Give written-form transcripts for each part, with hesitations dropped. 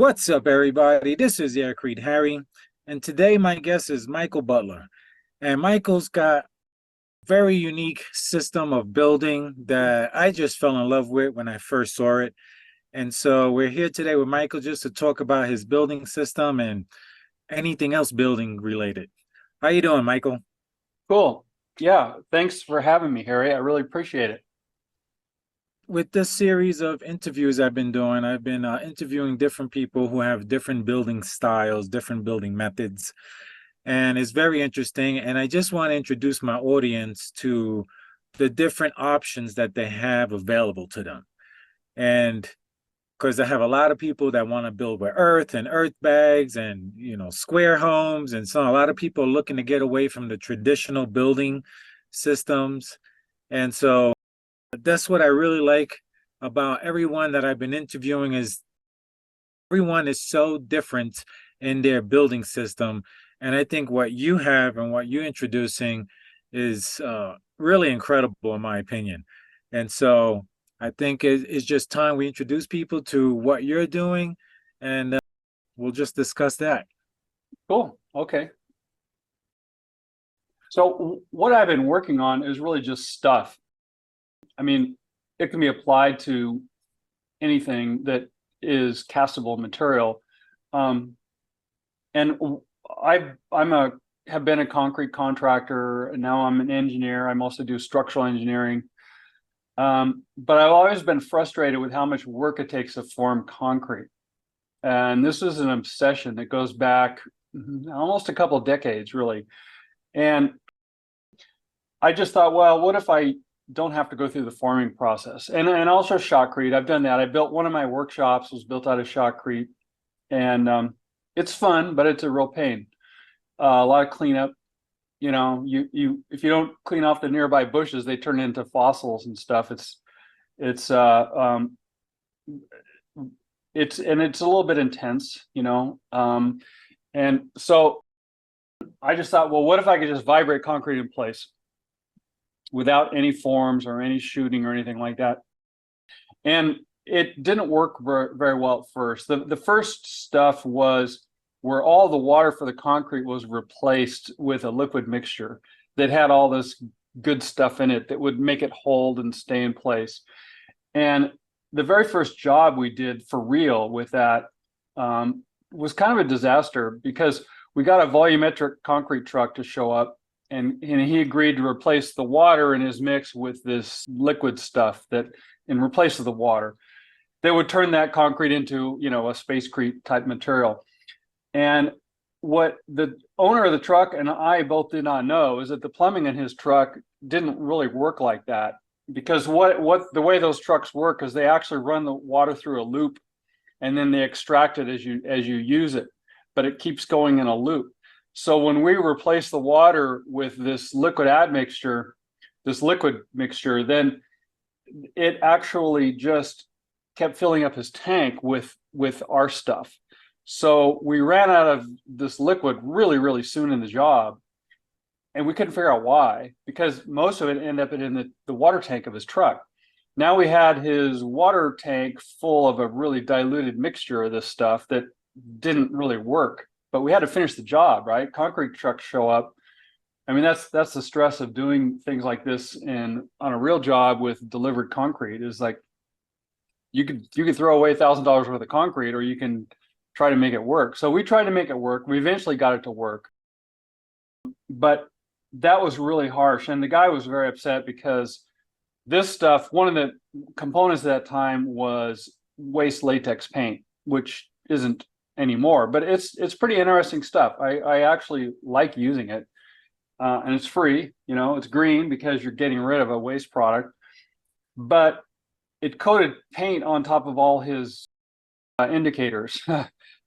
What's up, everybody? This is Aircrete Harry, and today my guest is Michael Butler. And Michael's got very unique system of building that I just fell in love with when I first saw it. And so we're here today with Michael just to talk about his building system and anything else building related. How you doing, Michael? Cool. Yeah, thanks for having me, Harry. I really appreciate it. With this series of interviews I've been interviewing different people who have different building styles, different building methods, and it's very interesting. And I just want to introduce my audience to the different options that they have available to them. And because I have a lot of people that want to build with earth and earth bags and square homes, and so a lot of people are looking to get away from the traditional building systems. And so that's what I really like about everyone that I've been interviewing is everyone is so different in their building system. And I think what you have and what you're introducing is really incredible, in my opinion. And so I think it's just time we introduce people to what you're doing, and we'll just discuss that. Cool. Okay. So what I've been working on is really just stuff. I mean, it can be applied to anything that is castable material. And I'm have been a concrete contractor, and now I'm an engineer. I mostly do structural engineering. But I've always been frustrated with how much work it takes to form concrete. And this is an obsession that goes back almost a couple of decades, really. And I just thought, well, what if I don't have to go through the forming process? And also shotcrete. I've done that. I built one of my workshops was built out of shotcrete, and it's fun, but it's a real pain. A lot of cleanup. You if you don't clean off the nearby bushes, they turn into fossils and stuff. It's a little bit intense. And so I just thought, well, what if I could just vibrate concrete in place without any forms or any shooting or anything like that? And it didn't work very well at first. The first stuff was where all the water for the concrete was replaced with a liquid mixture that had all this good stuff in it that would make it hold and stay in place. And the very first job we did for real with that was kind of a disaster, because we got a volumetric concrete truck to show up, and he agreed to replace the water in his mix with this liquid stuff that, in replace of the water, that would turn that concrete into, a Spacecrete type material. And what the owner of the truck and I both did not know is that the plumbing in his truck didn't really work like that, because the way those trucks work is they actually run the water through a loop, and then they extract it as you use it, but it keeps going in a loop. So when we replace the water with this liquid admixture, then it actually just kept filling up his tank with our stuff. So we ran out of this liquid really, really soon in the job, and we couldn't figure out why, because most of it ended up in the water tank of his truck. Now we had his water tank full of a really diluted mixture of this stuff that didn't really work, but we had to finish the job, right? Concrete trucks show up. I mean, that's the stress of doing things like this on a real job with delivered concrete, is like you could throw away $1,000 worth of concrete, or you can try to make it work. So we tried to make it work. We eventually got it to work, but that was really harsh. And the guy was very upset because this stuff, one of the components at that time was waste latex paint, which isn't anymore, but it's pretty interesting stuff. I actually like using it, and it's free. It's green because you're getting rid of a waste product, but it coated paint on top of all his indicators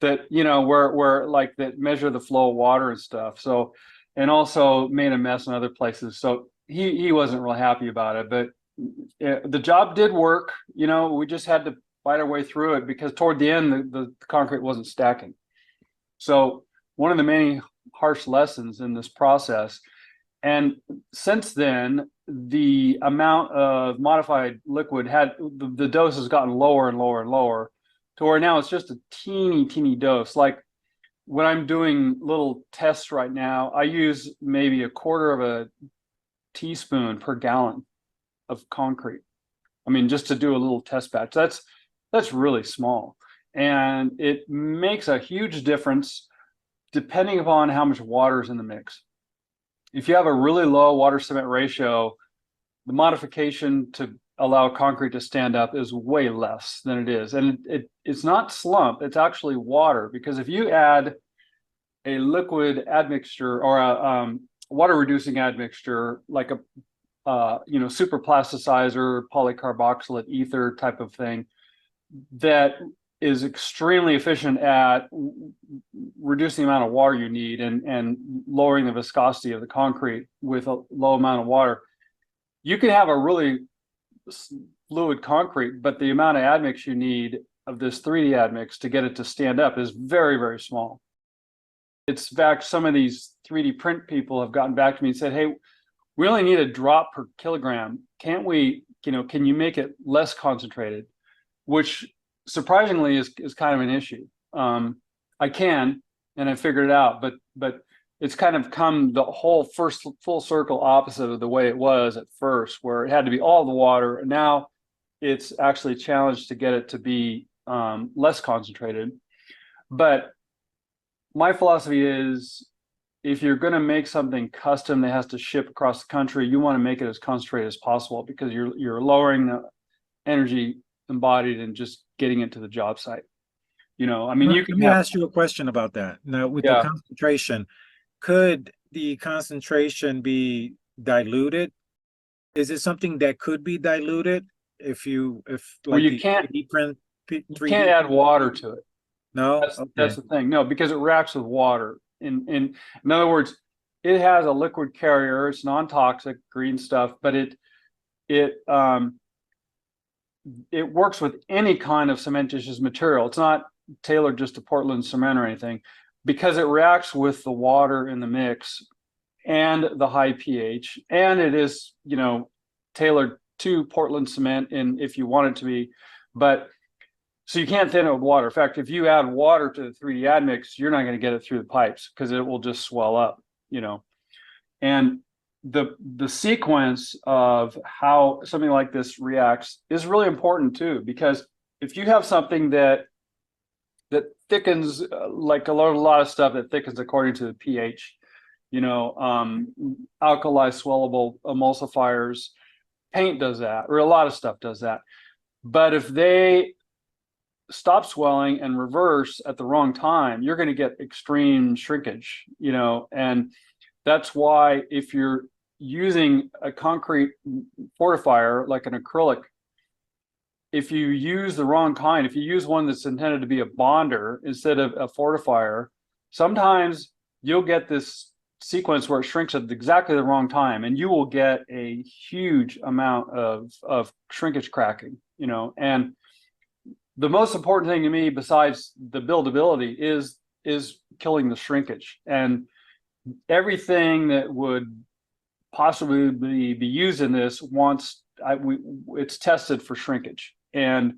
that where like that measure the flow of water and stuff. So, and also made a mess in other places. So he wasn't real happy about it, but the job did work. We just had to fight our way through it, because toward the end the concrete wasn't stacking. So one of the many harsh lessons in this process. And since then, the amount of modified liquid the dose has gotten lower and lower and lower. to where now it's just a teeny dose. Like when I'm doing little tests right now, I use maybe a quarter of a teaspoon per gallon of concrete. I mean, just to do a little test batch. That's really small. And it makes a huge difference depending upon how much water is in the mix. If you have a really low water cement ratio, the modification to allow concrete to stand up is way less than it is. And it's not slump, it's actually water. Because if you add a liquid admixture or a water reducing admixture, like a super plasticizer, polycarboxylate ether type of thing, that is extremely efficient at reducing the amount of water you need and lowering the viscosity of the concrete with a low amount of water. You can have a really fluid concrete, but the amount of admix you need of this 3D admix to get it to stand up is very small. It's in fact, some of these 3D print people have gotten back to me and said, hey, we only need a drop per kilogram. Can't we, can you make it less concentrated? Which surprisingly is kind of an issue. I can, and I figured it out, but it's kind of come the whole first full circle opposite of the way it was at first, where it had to be all the water. And now it's actually challenged to get it to be less concentrated. But my philosophy is, if you're going to make something custom that has to ship across the country, you want to make it as concentrated as possible, because you're lowering the energy embodied and just getting it to the job site. I mean, Let me ask you a question about that. Now, with the concentration, could the concentration be diluted? Is it something that could be diluted if well, like you the can't 3D print, you can't add water to it. No, That's the thing. No, because it reacts with water. In other words, it has a liquid carrier. It's non-toxic, green stuff, but it works with any kind of cementitious material. It's not tailored just to Portland cement or anything, because it reacts with the water in the mix and the high pH, and it is tailored to Portland cement, and if you want it to be, but so you can't thin it with water. In fact, if you add water to the 3D admix, you're not going to get it through the pipes because it will just swell up, And the sequence of how something like this reacts is really important too, because if you have something that thickens, like a lot of stuff that thickens according to the pH, alkali swellable emulsifiers, paint does that, or a lot of stuff does that. But if they stop swelling and reverse at the wrong time, you're going to get extreme shrinkage, and that's why if you're using a concrete fortifier like an acrylic, if you use the wrong kind, if you use one that's intended to be a bonder instead of a fortifier, sometimes you'll get this sequence where it shrinks at exactly the wrong time, and you will get a huge amount of shrinkage cracking, and the most important thing to me, besides the buildability, is killing the shrinkage. And everything that would possibly be used in this it's tested for shrinkage, and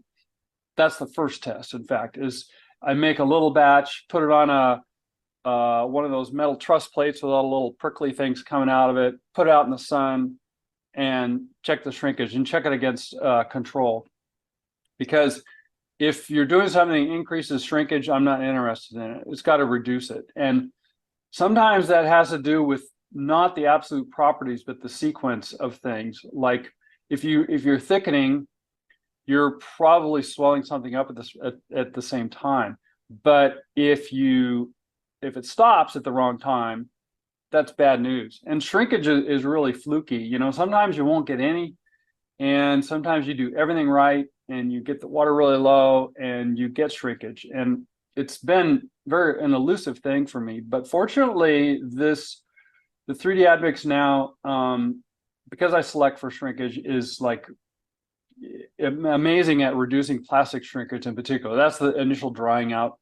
that's the first test. In fact, is I make a little batch, put it on one of those metal truss plates with all the little prickly things coming out of it, put it out in the sun, and check the shrinkage and check it against control, because if you're doing something that increases shrinkage, I'm not interested in it. It's got to reduce it. And sometimes that has to do with not the absolute properties, but the sequence of things. Like if you're thickening, you're probably swelling something up at the same time. But if it stops at the wrong time, that's bad news. And shrinkage is really fluky. Sometimes you won't get any, and sometimes you do everything right and you get the water really low and you get shrinkage. And it's been an elusive thing for me. But fortunately, the 3D admix now, because I select for shrinkage, is like amazing at reducing plastic shrinkage in particular. That's the initial drying out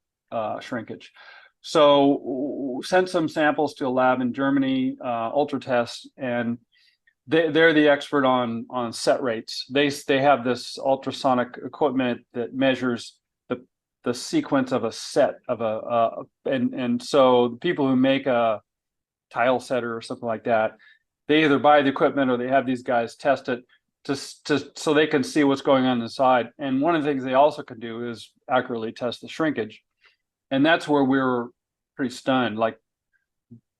shrinkage. So sent some samples to a lab in Germany, Ultratest, and they're the expert on set rates. They have this ultrasonic equipment that measures the sequence of a set of and so the people who make a tile setter or something like that, they either buy the equipment or they have these guys test it to so they can see what's going on inside. And one of the things they also can do is accurately test the shrinkage. And that's where we were pretty stunned. Like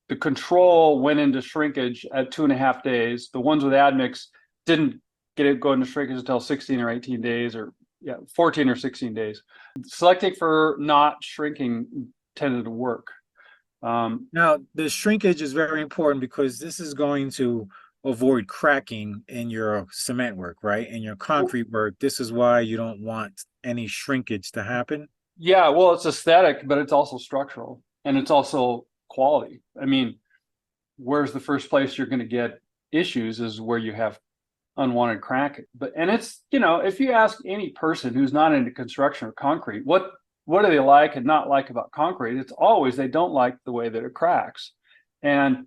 the control went into shrinkage at 2.5 days. The ones with admix didn't get it going to shrinkage until 16 or 18 days, or 14 or 16 days. Selecting for not shrinking tended to work. Now, the shrinkage is very important because this is going to avoid cracking in your cement work, right? In your concrete work, this is why you don't want any shrinkage to happen. Yeah, well, it's aesthetic, but it's also structural, and it's also quality. I mean, where's the first place you're going to get issues is where you have unwanted cracking. But and it's, if you ask any person who's not into construction or concrete, what do they like and not like about concrete? It's always they don't like the way that it cracks. And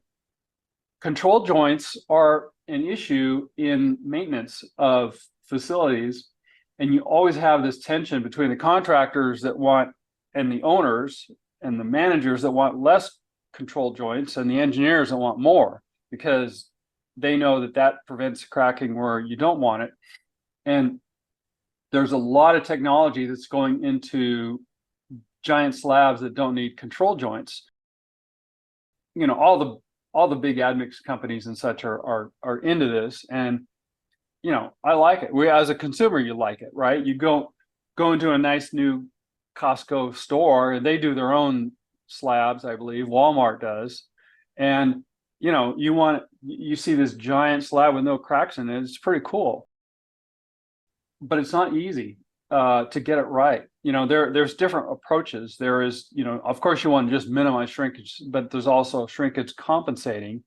control joints are an issue in maintenance of facilities. And you always have this tension between the contractors that want, and the owners and the managers that want less control joints, and the engineers that want more, because they know that that prevents cracking where you don't want it. And there's a lot of technology that's going into giant slabs that don't need control joints. All the big admix companies and such are into this, and I like it. As a consumer, you like it, right? You go into a nice new Costco store, and they do their own slabs, I believe. Walmart does, and you see this giant slab with no cracks in it. It's pretty cool, but it's not easy to get it right. There's different approaches. There is, of course, you want to just minimize shrinkage, but there's also shrinkage compensating,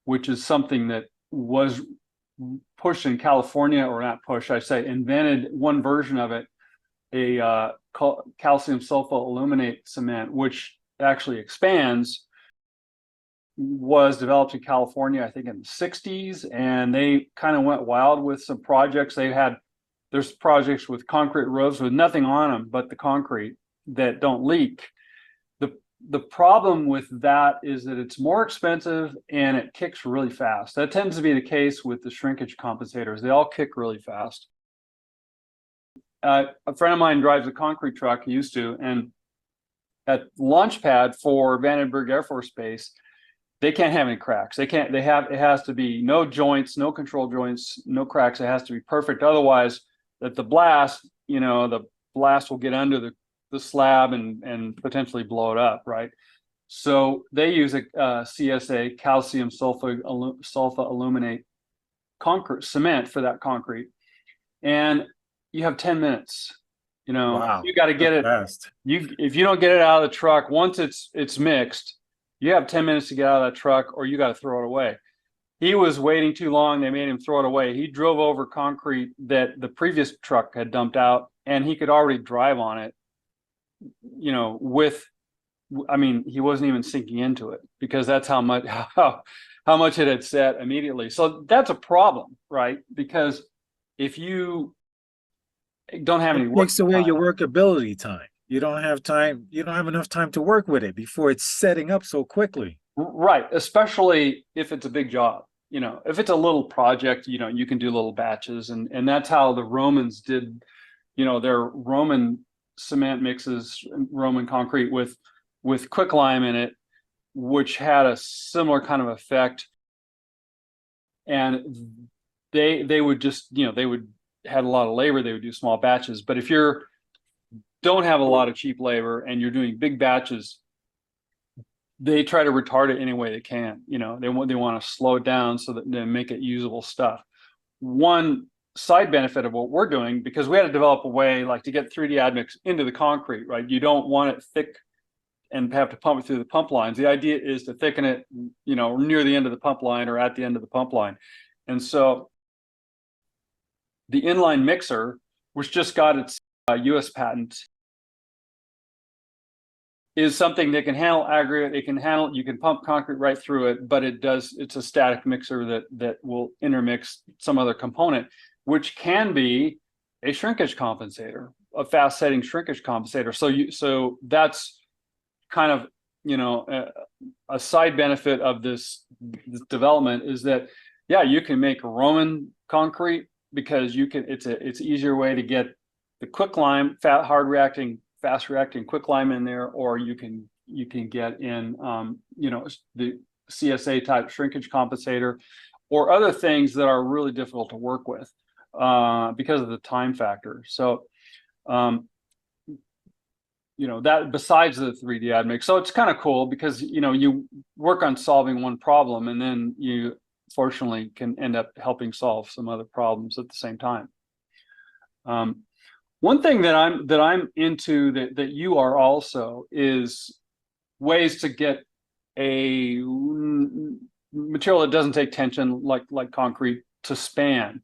which is something that was pushed in California, or not pushed, I say invented one version of it, a calcium sulfate aluminate cement, which actually expands, was developed in California, I think in the 60s, and they kind of went wild with some projects. There's projects with concrete roofs with nothing on them but the concrete that don't leak. The problem with that is that it's more expensive and it kicks really fast. That tends to be the case with the shrinkage compensators. They all kick really fast. A friend of mine drives a concrete truck, he used to, and at launch pad for Vandenberg Air Force Base, they can't have any cracks. It has to be no joints, no control joints, no cracks. It has to be perfect. Otherwise, the blast will get under the slab and potentially blow it up, right? So they use a CSA, calcium sulfate aluminate concrete cement for that concrete, and you have 10 minutes. Wow, you got to get it fast. if you don't get it out of the truck once it's mixed, you have 10 minutes to get out of that truck, or you got to throw it away. He was waiting too long. They made him throw it away. He drove over concrete that the previous truck had dumped out, and he could already drive on it, he wasn't even sinking into it, because that's how much it had set immediately. So that's a problem, right? Because if you don't have any It work takes away time, your workability time. You don't have time. You don't have enough time to work with it before it's setting up so quickly. right? Especially if it's a big job. If it's a little project, you can do little batches, and that's how the Romans did, their Roman cement mixes, Roman concrete with quicklime in it, which had a similar kind of effect. And they would just, they would had a lot of labor, they would do small batches. But if you don't have a lot of cheap labor and you're doing big batches, they try to retard it any way they can. They want to slow it down so that they make it usable stuff. One side benefit of what we're doing, because we had to develop a way like to get 3D admix into the concrete, right? You don't want it thick and have to pump it through the pump lines. The idea is to thicken it, near the end of the pump line or at the end of the pump line. And so the inline mixer, which just got its US patent, is something that can handle aggregate. You can pump concrete right through it, but it's a static mixer that will intermix some other component, which can be a shrinkage compensator. a fast setting shrinkage compensator. So that's kind of, a side benefit of this development is that, yeah, you can make Roman concrete because it's easier way to get the quicklime, fast reacting quicklime in there, or you can get in, the CSA type shrinkage compensator, or other things that are really difficult to work with because of the time factor. So, that besides the 3D admix, so it's kind of cool because you work on solving one problem, and then you fortunately can end up helping solve some other problems at the same time. One thing that I'm into that you are also is ways to get a material that doesn't take tension like concrete to span,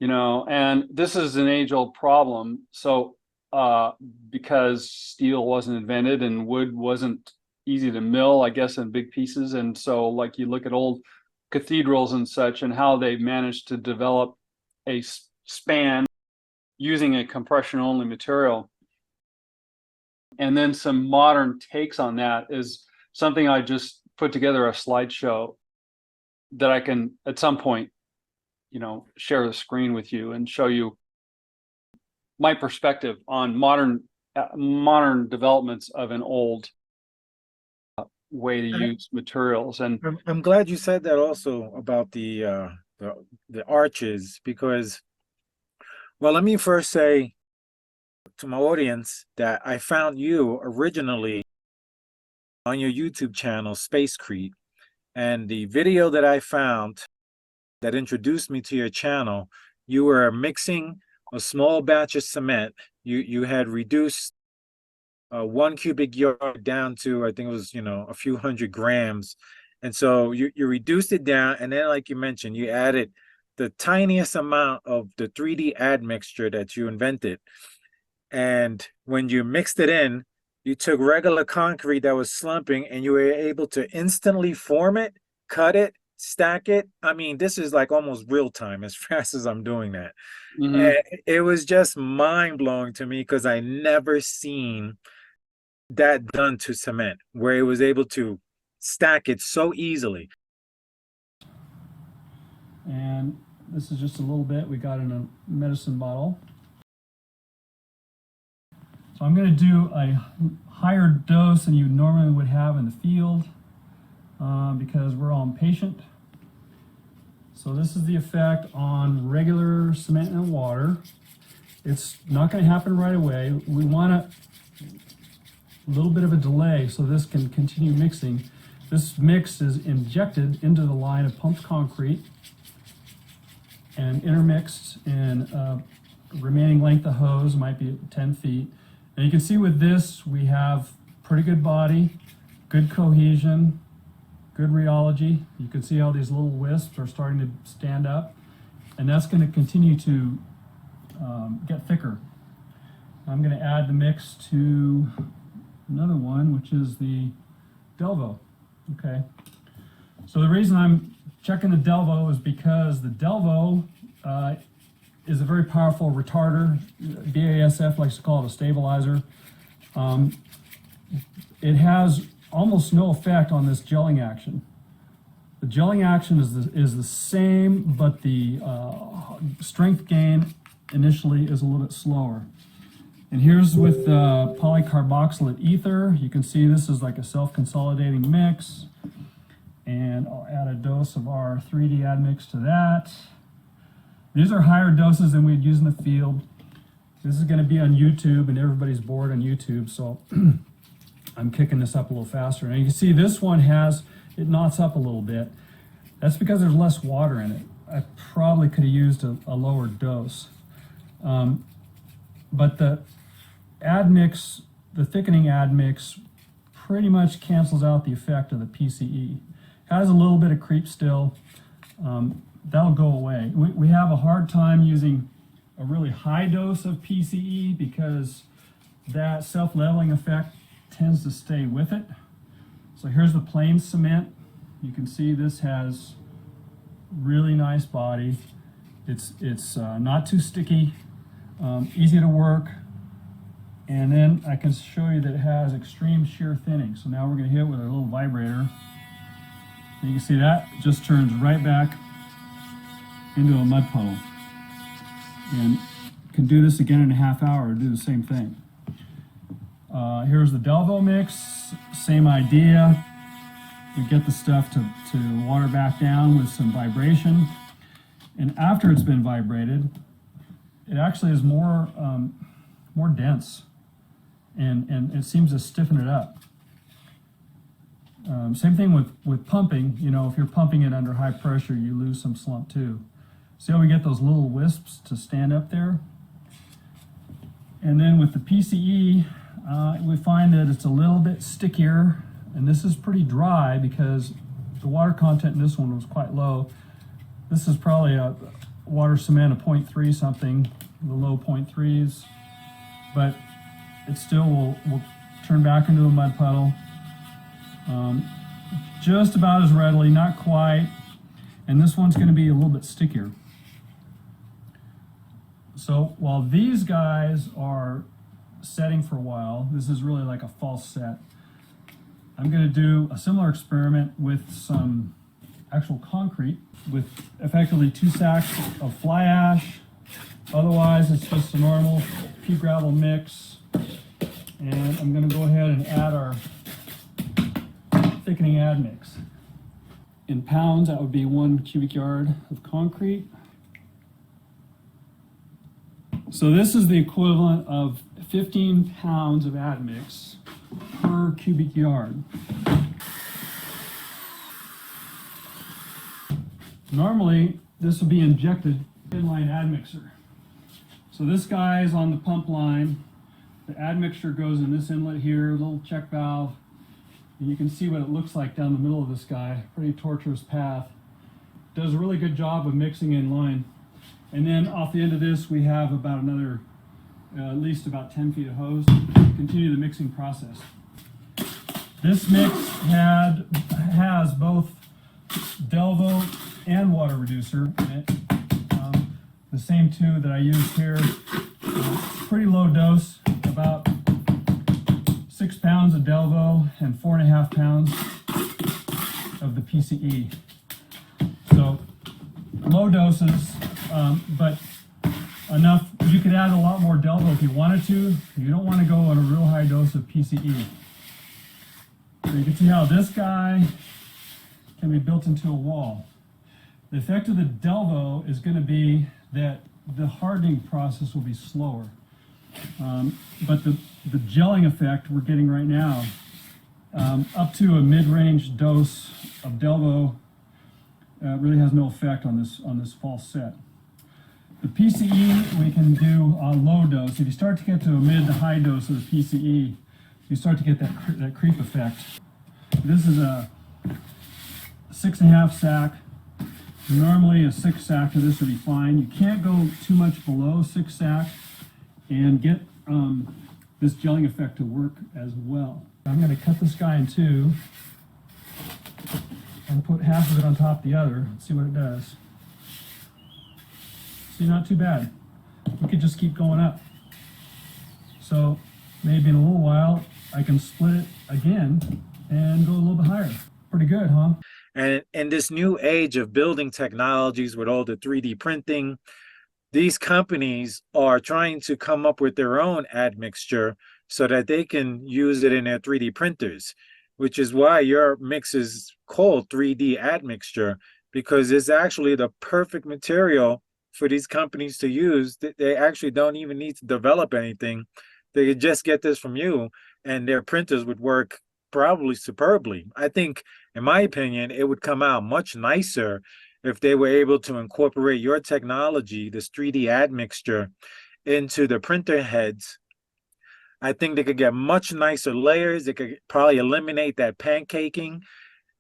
and this is an age-old problem. So because steel wasn't invented and wood wasn't easy to mill, I guess, in big pieces, and so like you look at old cathedrals and such and how they managed to develop a span using a compression only material. And then some modern takes on that is something I just put together a slideshow that I can at some point, share the screen with you and show you my perspective on modern developments of an old way to use materials. And I'm glad you said that also about the arches, because, well, let me first say to my audience that I found you originally on your YouTube channel, Spacecrete, and the video that I found that introduced me to your channel, you were mixing a small batch of cement. You had reduced 1 cubic yard down to, I think it was, a few hundred grams. And so you reduced it down, and then, like you mentioned, you added the tiniest amount of the 3D admixture that you invented. And when you mixed it in, you took regular concrete that was slumping and you were able to instantly form it, cut it, stack it. I mean, this is like almost real time as fast as I'm doing that. And it was just mind blowing to me because I never seen that done to cement, where it was able to stack it so easily. And this is just a little bit we got in a medicine bottle. So I'm going to do a higher dose than you normally would have in the field because we're all impatient. So this is the effect on regular cement and water. It's not going to happen right away. We want a little bit of a delay so this can continue mixing. This mix is injected into the line of pumped concrete and intermixed in remaining length of hose, might be 10 feet. And you can see with this, we have pretty good body, good cohesion, good rheology. You can see how these little wisps are starting to stand up, and that's going to continue to get thicker. I'm going to add the mix to another one, which is the Delvo. Okay. So the reason I'm checking the Delvo is because the Delvo is a very powerful retarder. BASF likes to call it a stabilizer. It has almost no effect on this gelling action. The gelling action is the same, but the strength gain initially is a little bit slower. And here's with the polycarboxylate ether. You can see this is like a self-consolidating mix. And I'll add a dose of our 3D admix to that. These are higher doses than we'd use in the field. This is going to be on YouTube, and everybody's bored on YouTube, so I'm kicking this up a little faster. And you can see this one it knots up a little bit. That's because there's less water in it. I probably could have used a lower dose. But the admix, the thickening admix, pretty much cancels out the effect of the PCE. Has a little bit of creep still. That'll go away. We have a hard time using a really high dose of PCE because that self-leveling effect tends to stay with it. So here's the plain cement. You can see this has really nice body. It's not too sticky, easy to work, And then I can show you that it has extreme shear thinning. So now we're going to hit it with a little vibrator. And you can see that just turns right back into a mud puddle. And can do this again in a half hour, do the same thing. Here's the Delvo mix, same idea. We get the stuff to water back down with some vibration. And after it's been vibrated, it actually is more dense, and it seems to stiffen it up. Same thing with pumping. You know, if you're pumping it under high pressure, you lose some slump too. See how we get those little wisps to stand up there? And then with the PCE, we find that it's a little bit stickier, and this is pretty dry because the water content in this one was quite low. This is probably a water cement of 0.3 something, the low 0.3s, but it still will turn back into a mud puddle. Just about as readily, not quite, and this one's going to be a little bit stickier. So while these guys are setting for a while, this is really like a false set. I'm going to do a similar experiment with some actual concrete with effectively 2 sacks of fly ash. Otherwise, it's just a normal pea gravel mix. And I'm going to go ahead and add our thickening admix. In pounds, that would be 1 cubic yard of concrete. So this is the equivalent of 15 pounds of admix per cubic yard. Normally, this would be injected inline admixture. So this guy is on the pump line. The admixture goes in this inlet here, little check valve. And you can see what it looks like down the middle of this guy. Pretty tortuous path. Does a really good job of mixing in line. And then off the end of this, we have about another, at least about 10 feet of hose to continue the mixing process. This mix has both Delvo and water reducer in it. The same two that I used here. Pretty low dose, about 6 pounds of Delvo and 4.5 pounds of the PCE. So low doses, but enough. You could add a lot more Delvo if you wanted to. You don't want to go on a real high dose of PCE. So you can see how this guy can be built into a wall. The effect of the Delvo is going to be that the hardening process will be slower. But the gelling effect we're getting right now, up to a mid-range dose of Delvo, really has no effect on this false set. The PCE we can do a low dose. If you start to get to a mid to high dose of the PCE, you start to get that creep effect. This is a 6.5 sack. Normally a 6 sack of this would be fine. You can't go too much below 6 sack and get this gelling effect to work as well. I'm going to cut this guy in two and put half of it on top of the other and see what it does. See, not too bad. We could just keep going up. So maybe in a little while I can split it again and go a little bit higher. Pretty good, huh? And in this new age of building technologies with all the 3D printing, these companies are trying to come up with their own admixture so that they can use it in their 3D printers, which is why your mix is called 3D admixture, because it's actually the perfect material for these companies to use. They actually don't even need to develop anything. They could just get this from you and their printers would work probably superbly. I think, in my opinion, it would come out much nicer if they were able to incorporate your technology, this 3D admixture, into the printer heads. I think they could get much nicer layers. They could probably eliminate that pancaking,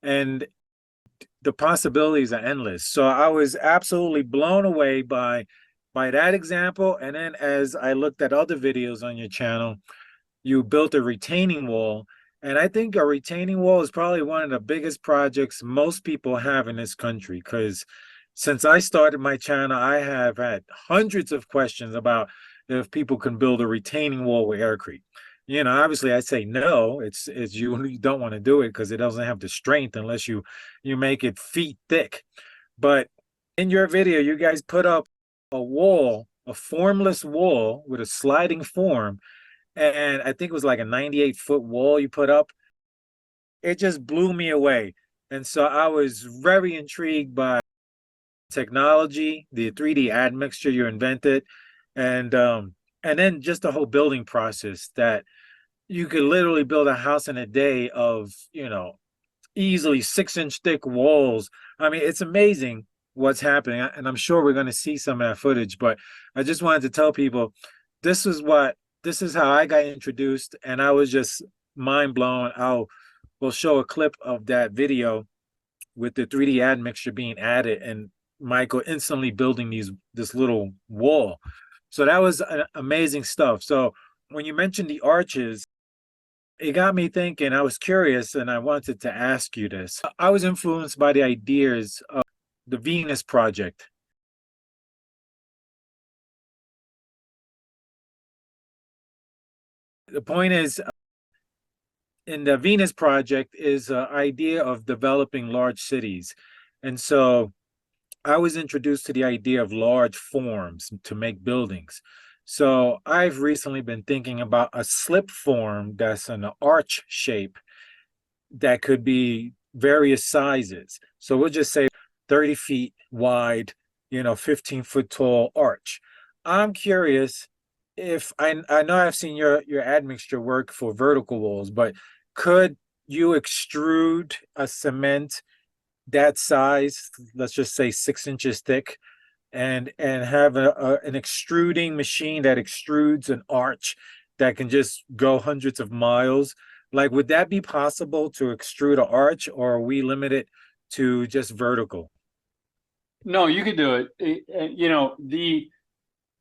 and the possibilities are endless. So I was absolutely blown away by that example. And then as I looked at other videos on your channel, you built a retaining wall. And I think a retaining wall is probably one of the biggest projects most people have in this country, because since I started my channel, I have had hundreds of questions about if people can build a retaining wall with Aircrete. Obviously I'd say no. It's you don't want to do it because it doesn't have the strength unless you make it feet thick. But in your video, you guys put up a wall, a formless wall with a sliding form, and I think it was like a 98-foot wall you put up. It just blew me away. And so I was very intrigued by technology, the 3D admixture you invented, and then just the whole building process that you could literally build a house in a day of, easily 6-inch thick walls. I mean, it's amazing what's happening. And I'm sure we're going to see some of that footage, but I just wanted to tell people this is how I got introduced. And I was just mind blown. We'll show a clip of that video with the 3D admixture being added and Michael instantly building this little wall. So that was amazing stuff. So when you mentioned the arches, it got me thinking. I was curious and I wanted to ask you this. I was influenced by the ideas of the Venus Project. The point is, in the Venus Project is an idea of developing large cities. And so I was introduced to the idea of large forms to make buildings. So I've recently been thinking about a slip form that's an arch shape that could be various sizes. So we'll just say 30 feet wide, 15-foot tall arch. I'm curious if I know I've seen your admixture work for vertical walls, but could you extrude a cement that size, let's just say 6 inches thick, and have an extruding machine that extrudes an arch that can just go hundreds of miles? Like, would that be possible to extrude an arch, or are we limited to just vertical? No, you could do it.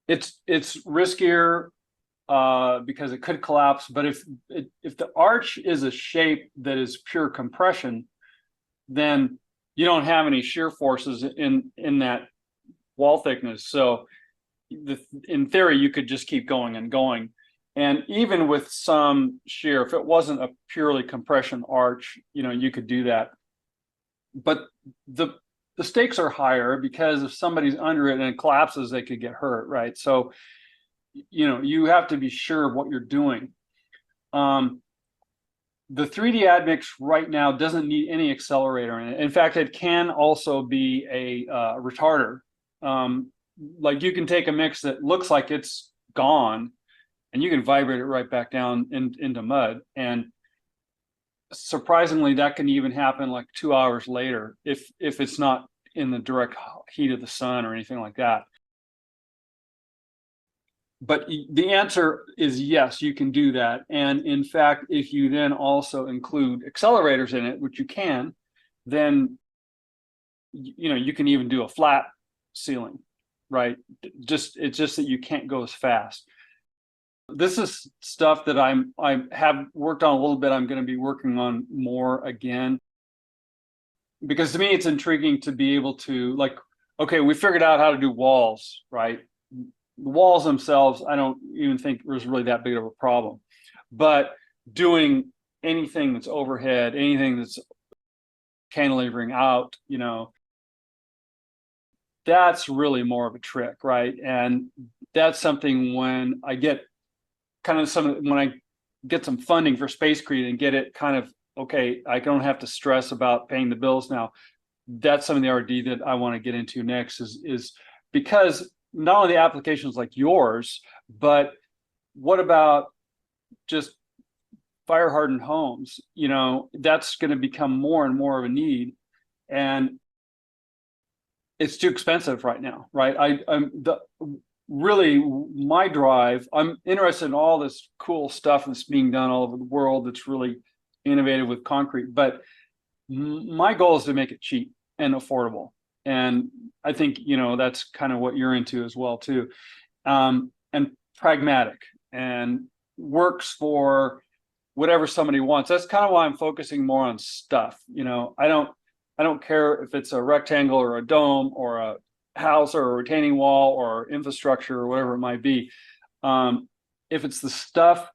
It's riskier because it could collapse. But if the arch is a shape that is pure compression, then you don't have any shear forces in that wall thickness. So in theory, you could just keep going and going. And even with some shear, if it wasn't a purely compression arch, you could do that. But the stakes are higher because if somebody's under it and it collapses, they could get hurt, right? So, you have to be sure of what you're doing. The 3D admix right now doesn't need any accelerator in it. In fact, it can also be a retarder. Like you can take a mix that looks like it's gone and you can vibrate it right back down into mud. And surprisingly, that can even happen like 2 hours later if it's not in the direct heat of the sun or anything like that. But the answer is yes, you can do that. And in fact, if you then also include accelerators in it, which you can, then you can even do a flat ceiling, right? It's just that you can't go as fast. This is stuff that I have worked on a little bit. I'm going to be working on more again, because to me it's intriguing to be able to, like, okay, we figured out how to do walls, right? The walls themselves, I don't even think was really that big of a problem. But doing anything that's overhead, anything that's cantilevering out, that's really more of a trick, right? And that's something when I get when I get some funding for Spacecrete and get it kind of, okay, I don't have to stress about paying the bills now. That's some of the R&D that I want to get into next is because not only the applications like yours, but what about just fire hardened homes? That's going to become more and more of a need, and it's too expensive right now, right? Really my drive, I'm interested in all this cool stuff that's being done all over the world that's really innovative with concrete, but my goal is to make it cheap and affordable. And I think, that's kind of what you're into as well too. And pragmatic and works for whatever somebody wants. That's kind of why I'm focusing more on stuff. I don't care if it's a rectangle or a dome or a house or a retaining wall or infrastructure or whatever it might be. If it's the stuff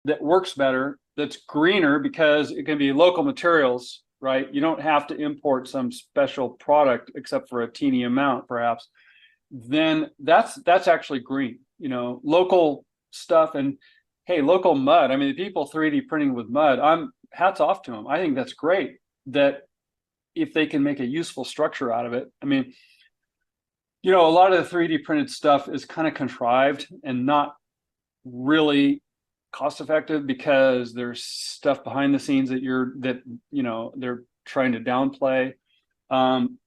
that works better, that's greener because it can be local materials, right? You don't have to import some special product except for a teeny amount, perhaps. Then that's actually green, you know, local stuff. And hey, local mud. I mean, the people 3D printing with mud, I'm hats off to them. I think that's great that if they can make a useful structure out of it. I mean, you know, a lot of the 3D printed stuff is kind of contrived and not really cost effective because there's stuff behind the scenes that you know, they're trying to downplay. And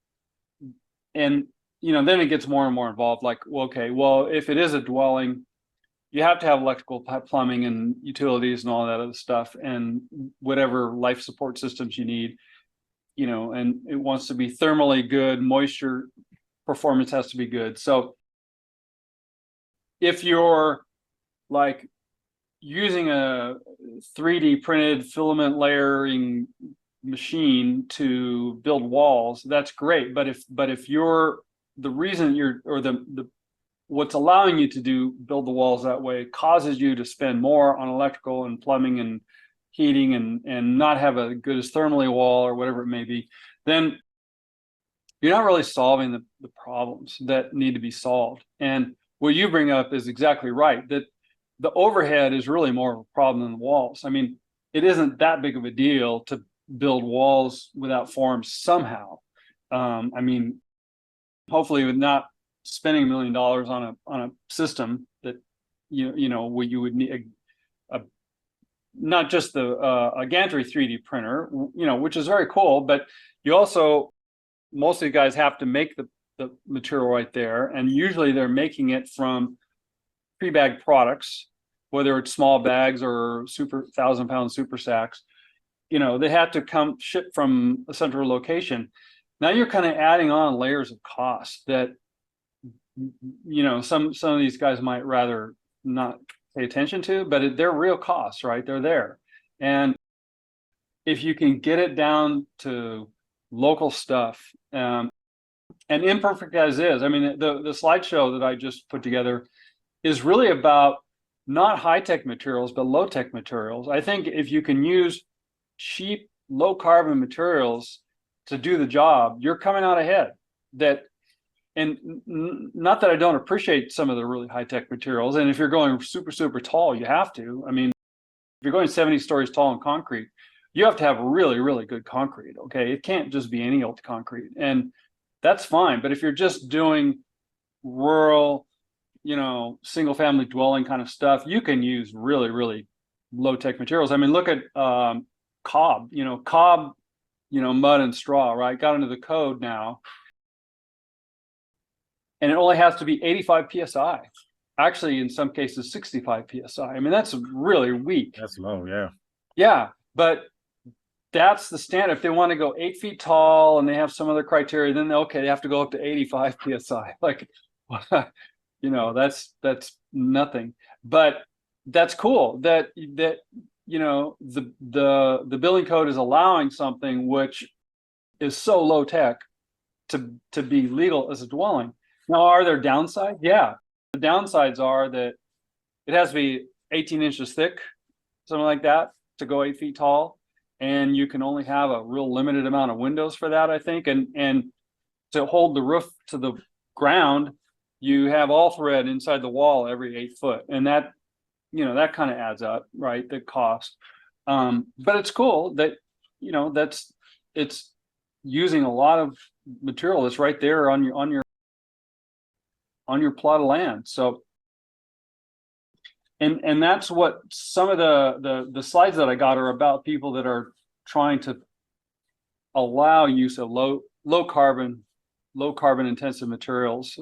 you know, then it gets more and more involved, like, well, okay, well, if it is a dwelling, you have to have electrical, plumbing, and utilities and all that other stuff, and whatever life support systems you need, you know, and it wants to be thermally good, moisture performance has to be good. So if you're like using a 3D printed filament layering machine to build walls, that's great. But if you're the reason you're, or the what's allowing you to build the walls that way causes you to spend more on electrical and plumbing and heating and not have a good as thermally wall or whatever it may be, then you're not really solving the problems that need to be solved. And what you bring up is exactly right, that the overhead is really more of a problem than the walls. I mean, it isn't that big of a deal to build walls without forms somehow. I mean, hopefully with not spending $1 million on a system that you know where you would need a not just a gantry 3D printer, you know, which is very cool, but you also, most of the guys have to make the material right there, and usually they're making it from pre-bagged products, whether it's small bags or 1,000-pound super sacks. You know, they have to come ship from a central location. Now you're kind of adding on layers of cost that, you know, some of these guys might rather not pay attention to, but they're real costs, right? They're there. And if you can get it down to local stuff, and imperfect as is, I mean, the slideshow that I just put together is really about not high-tech materials, but low-tech materials. I think if you can use cheap, low-carbon materials to do the job, you're coming out ahead. And not that I don't appreciate some of the really high-tech materials, and if you're going super, super tall, you have to. I mean, if you're going 70 stories tall in concrete, you have to have really, really good concrete, okay? It can't just be any old concrete, and that's fine. But if you're just doing rural, you know, single-family dwelling kind of stuff, you can use really, really low-tech materials. I mean, look at cob, mud and straw, right? Got into the code now. And it only has to be 85 PSI. Actually, in some cases, 65 PSI. I mean, that's really weak. That's low, yeah. Yeah, but that's the standard. If they want to go 8 feet tall and they have some other criteria, then okay, they have to go up to 85 PSI. Like, you know, that's nothing. But that's cool that you know, the building code is allowing something which is so low tech to be legal as a dwelling. Now, are there downsides? Yeah. The downsides are that it has to be 18 inches thick, something like that, to go 8 feet tall. And you can only have a real limited amount of windows for that, I think. And to hold the roof to the ground, you have all thread inside the wall every 8 foot. And that, you know, that kind of adds up, right? The cost. But it's cool that, you know, it's using a lot of material that's right there on your plot of land. So, and that's what some of the slides that I got are about, people that are trying to allow use of low carbon intensive materials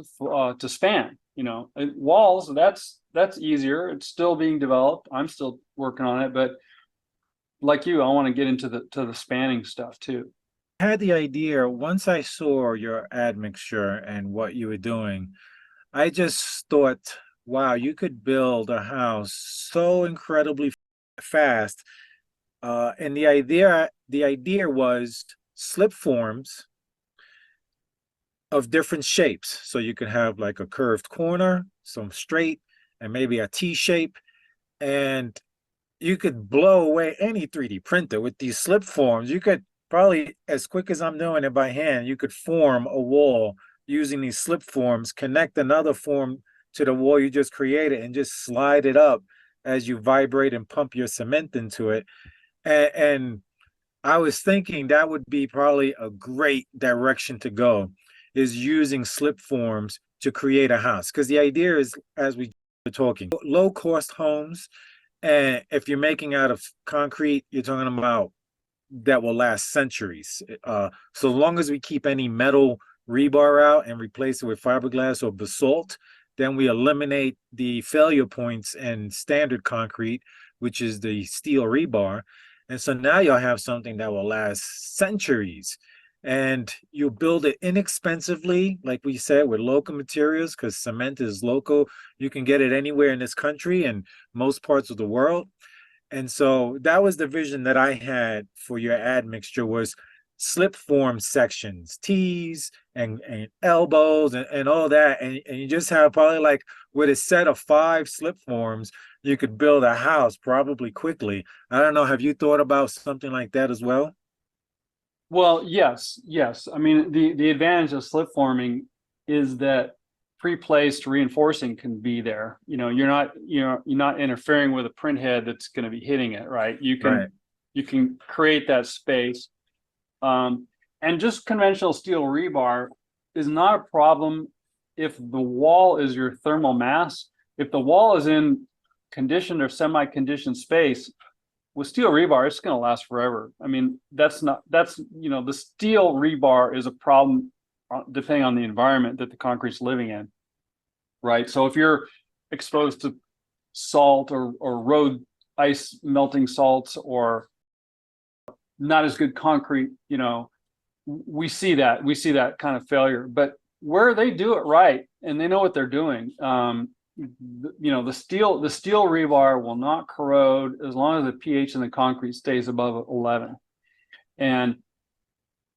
to span, you know, walls. That's easier. It's still being developed. I'm still working on it, but like you, I want to get into the spanning stuff too. I had the idea once I saw your admixture and what you were doing. I just thought, wow, you could build a house so incredibly fast. And the idea was slip forms of different shapes. So you could have like a curved corner, some straight, and maybe a T shape, and you could blow away any 3D printer with these slip forms. You could probably, as quick as I'm doing it by hand, you could form a wall using these slip forms, connect another form to the wall you just created, and just slide it up as you vibrate and pump your cement into it. And I was thinking that would be probably a great direction to go, is using slip forms to create a house. Because the idea is, as we were talking, low cost homes. And if you're making out of concrete, you're talking about that will last centuries. So long as we keep any metal rebar out and replace it with fiberglass or basalt, then we eliminate the failure points in standard concrete, which is the steel rebar. And so now you'll have something that will last centuries. And you build it inexpensively, like we said, with local materials, because cement is local. You can get it anywhere in this country and most parts of the world. And so that was the vision that I had for your admixture, was slip form sections, T's and elbows and all that. And you just have probably, like, with a set of 5 slip forms, you could build a house probably quickly. I don't know. Have you thought about something like that as well? Well, yes. I mean, the advantage of slip forming is that pre-placed reinforcing can be there. You're not interfering with a print head that's going to be hitting it, right? Right. You can create that space. And just conventional steel rebar is not a problem if the wall is your thermal mass. If the wall is in conditioned or semi-conditioned space, with steel rebar, it's going to last forever. I mean, the steel rebar is a problem depending on the environment that the concrete's living in, right? So if you're exposed to salt or road ice melting salts or not as good concrete, we see that kind of failure. But where they do it right and they know what they're doing, the steel rebar will not corrode as long as the pH in the concrete stays above 11. And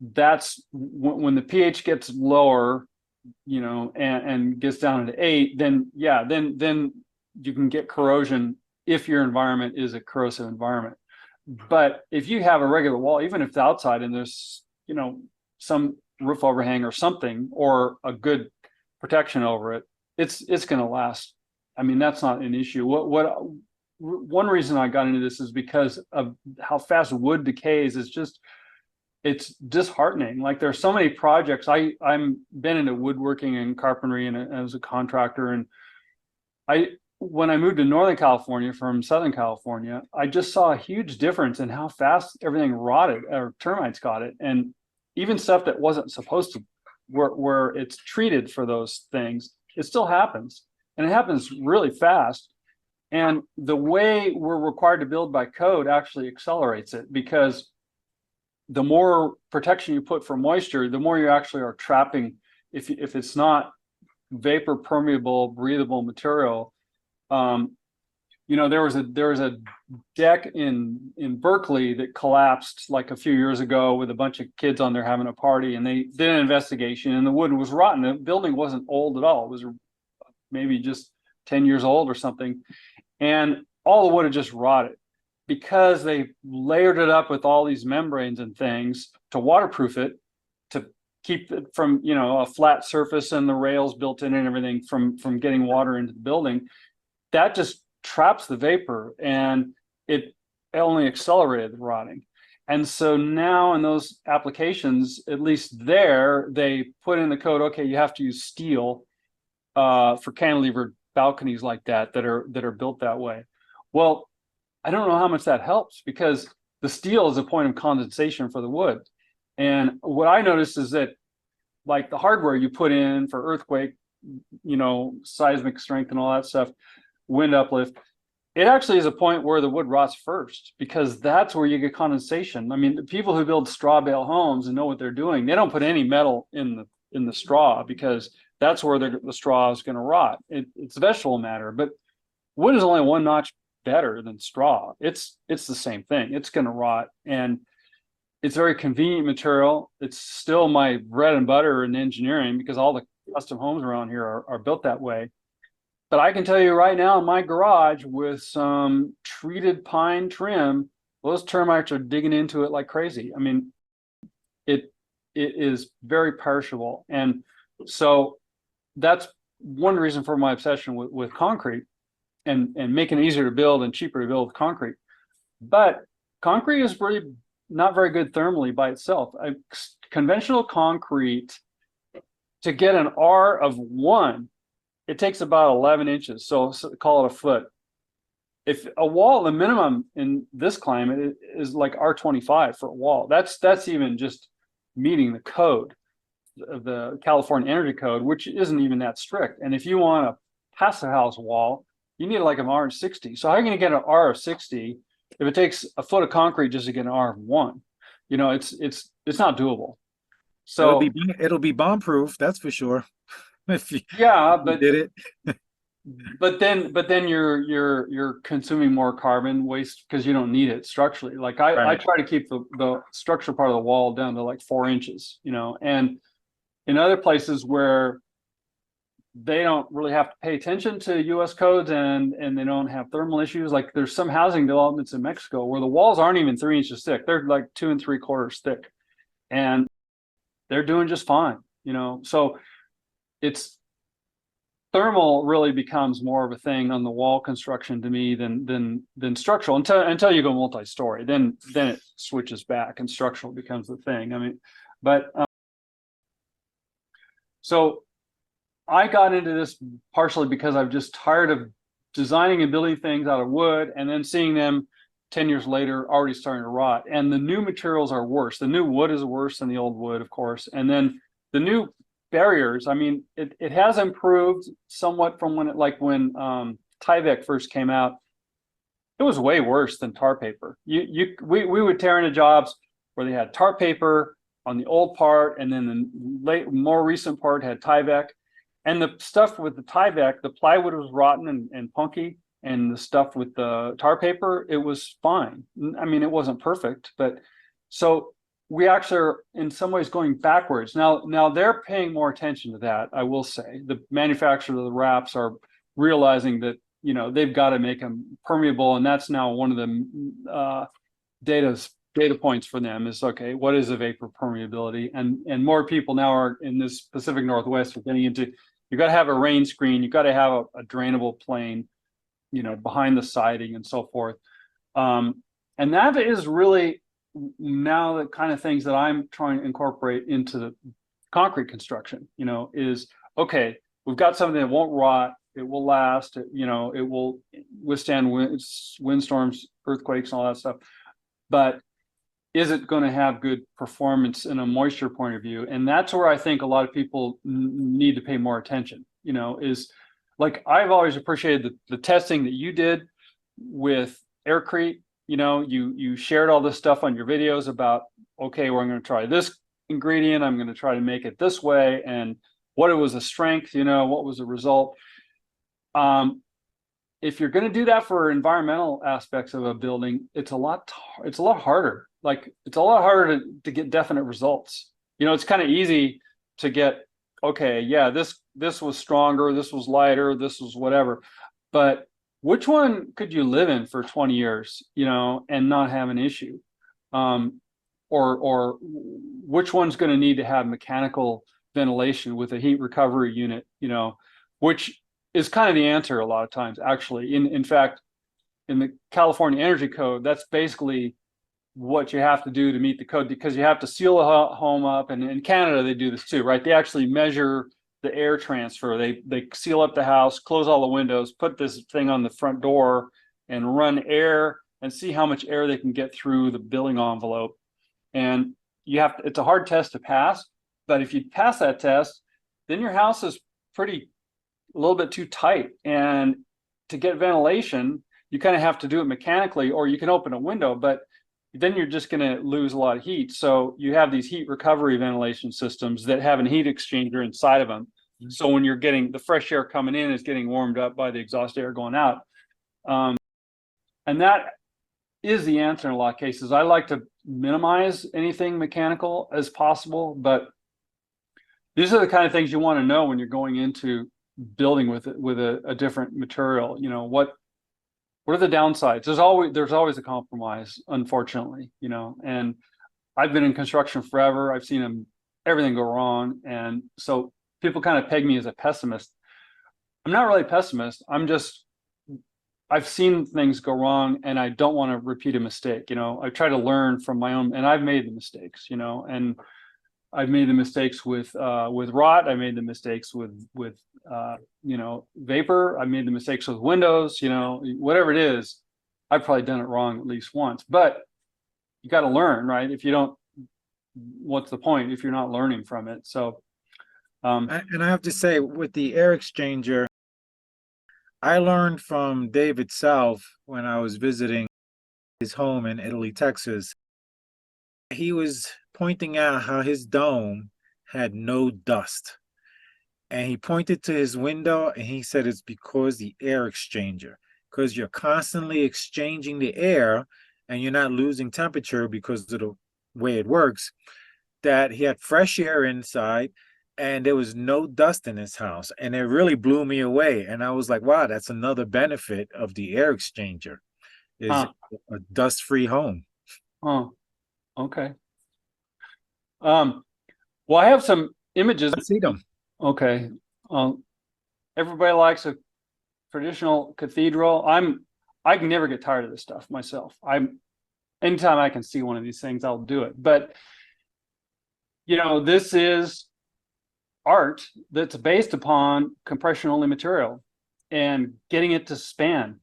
that's when the pH gets lower, and gets down to 8, then you can get corrosion if your environment is a corrosive environment. But if you have a regular wall, even if it's outside and there's some roof overhang or something, or a good protection over it, it's going to last. I mean, that's not an issue. One reason I got into this is because of how fast wood decays. It's disheartening. Like, there's so many projects. I'm been into woodworking and carpentry and as a contractor, and when I moved to Northern California from Southern California, I just saw a huge difference in how fast everything rotted or termites got it, and even stuff that wasn't supposed to, where it's treated for those things, it still happens, and it happens really fast. And the way we're required to build by code actually accelerates it, because the more protection you put for moisture, the more you actually are trapping. If it's not vapor permeable, breathable material, there was a deck in Berkeley that collapsed like a few years ago with a bunch of kids on there having a party, and they did an investigation, and the wood was rotten. The building wasn't old at all; it was maybe just 10 years old or something, and all the wood had just rotted because they layered it up with all these membranes and things to waterproof it, to keep it from a flat surface and the rails built in and everything from getting water into the building. That just traps the vapor, and it only accelerated the rotting. And so now in those applications, at least there, they put in the code, okay, you have to use steel for cantilever balconies like that are built that way. Well, I don't know how much that helps, because the steel is a point of condensation for the wood. And what I noticed is that, like, the hardware you put in for earthquake, seismic strength and all that stuff, wind uplift, it actually is a point where the wood rots first, because that's where you get condensation. I mean, the people who build straw bale homes and know what they're doing, they don't put any metal in the straw, because that's where the straw is going to rot. It's vegetable matter, but wood is only one notch better than straw. It's the same thing. It's going to rot, and it's very convenient material. It's still my bread and butter in engineering, because all the custom homes around here are built that way. But I can tell you right now in my garage with some treated pine trim, those termites are digging into it like crazy. I mean, it is very perishable. And so that's one reason for my obsession with concrete and making it easier to build and cheaper to build with concrete. But concrete is really not very good thermally by itself. Conventional concrete, to get an R of 1, it takes about 11 inches. So call it a foot. If a wall, the minimum in this climate is like R25 for a wall. That's even just meeting the code, the California Energy Code, which isn't even that strict. And if you want a passive house wall, you need like an R of 60. So how are you going to get an R of 60 if it takes a foot of concrete just to get an R of 1? You know, it's not doable. So it'll be bomb proof, that's for sure. If you, yeah, you did it. but then you're consuming more carbon waste because you don't need it structurally. Like I Right. try to keep the structural part of the wall down to like 4 inches, you know, and in other places where they don't really have to pay attention to US codes and they don't have thermal issues, like there's some housing developments in Mexico where the walls aren't even 3 inches thick. They're like 2 3/4 thick, and they're doing just fine, you know. So it's thermal really becomes more of a thing on the wall construction to me than structural until you go multi-story. Then it switches back and structural becomes the thing. I mean, but so I got into this partially because I'm just tired of designing and building things out of wood and then seeing them 10 years later already starting to rot. And the new materials are worse. The new wood is worse than the old wood, of course. And then the new barriers, I mean, it has improved somewhat from when Tyvek first came out. It was way worse than tar paper. We would tear into jobs where they had tar paper on the old part, and then the more recent part had Tyvek. And the stuff with the Tyvek, the plywood was rotten and punky, and the stuff with the tar paper, it was fine. I mean, it wasn't perfect, but so we actually are in some ways going backwards. Now they're paying more attention to that, I will say. The manufacturers of the wraps are realizing that, you know, they've got to make them permeable, and that's now one of the data points for them is, okay, what is a vapor permeability? And more people now are in this Pacific Northwest are getting into, you got to have a rain screen, you got to have a drainable plane, you know, behind the siding and so forth. And that is really now the kind of things that I'm trying to incorporate into the concrete construction, you know, is, okay, we've got something that won't rot, it will last, you know, it will withstand windstorms, earthquakes, and all that stuff. But is it going to have good performance in a moisture point of view? And that's where I think a lot of people need to pay more attention, you know, is like, I've always appreciated the testing that you did with Aircrete. You know, you shared all this stuff on your videos about, okay, we're going to try this ingredient, I'm going to try to make it this way, and what it was a strength, you know, what was the result. If you're going to do that for environmental aspects of a building, it's a lot harder. Like, it's a lot harder to get definite results. You know, it's kind of easy to get, okay, yeah, this was stronger, this was lighter, this was whatever, but which one could you live in for 20 years, you know, and not have an issue? Or which one's going to need to have mechanical ventilation with a heat recovery unit, you know, which is kind of the answer a lot of times, actually. In fact, in the California Energy Code, that's basically what you have to do to meet the code, because you have to seal a home up, and in Canada they do this too, right? They actually measure the air transfer. They seal up the house, close all the windows, put this thing on the front door, and run air and see how much air they can get through the building envelope. And you have to, it's a hard test to pass, but if you pass that test, then your house is pretty a little bit too tight. And to get ventilation, you kind of have to do it mechanically, or you can open a window, but then you're just going to lose a lot of heat. So you have these heat recovery ventilation systems that have a heat exchanger inside of them. Mm-hmm. So when you're getting the fresh air coming in, is getting warmed up by the exhaust air going out. And that is the answer in a lot of cases. I like to minimize anything mechanical as possible, but these are the kind of things you want to know when you're going into building with a different material. You know, what are the downsides? There's always a compromise, unfortunately, you know, and I've been in construction forever. I've seen everything go wrong. And so people kind of peg me as a pessimist. I'm not really a pessimist. I've seen things go wrong and I don't want to repeat a mistake. You know, I try to learn from my own, and I've made the mistakes, you know, and I've made the mistakes with rot. I made the mistakes with you know, vapor. I made the mistakes with windows, you know, whatever it is, I've probably done it wrong at least once, but you got to learn, right? If you don't, what's the point if you're not learning from it? So, And I have to say, with the air exchanger, I learned from David South when I was visiting his home in Italy, Texas. He was pointing out how his dome had no dust. And he pointed to his window and he said it's because the air exchanger, because you're constantly exchanging the air and you're not losing temperature because of the way it works, that he had fresh air inside and there was no dust in his house. And it really blew me away. And I was like, wow, that's another benefit of the air exchanger is a dust-free home. Okay. Well, I have some images. Let's see them. Okay. Everybody likes a traditional cathedral. I can never get tired of this stuff myself. Anytime I can see one of these things, I'll do it. But you know, this is art that's based upon compression only material and getting it to span.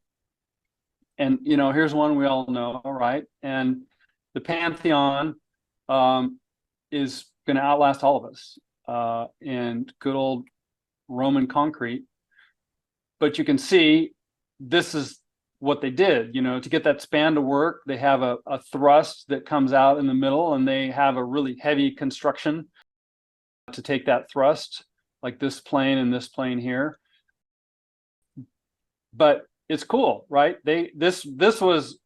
And you know, here's one we all know, right? And the Pantheon is going to outlast all of us. And good old Roman concrete. But you can see this is what they did, you know, to get that span to work. They have a thrust that comes out in the middle, and they have a really heavy construction to take that thrust, like this plane and this plane here. But it's cool, right? This was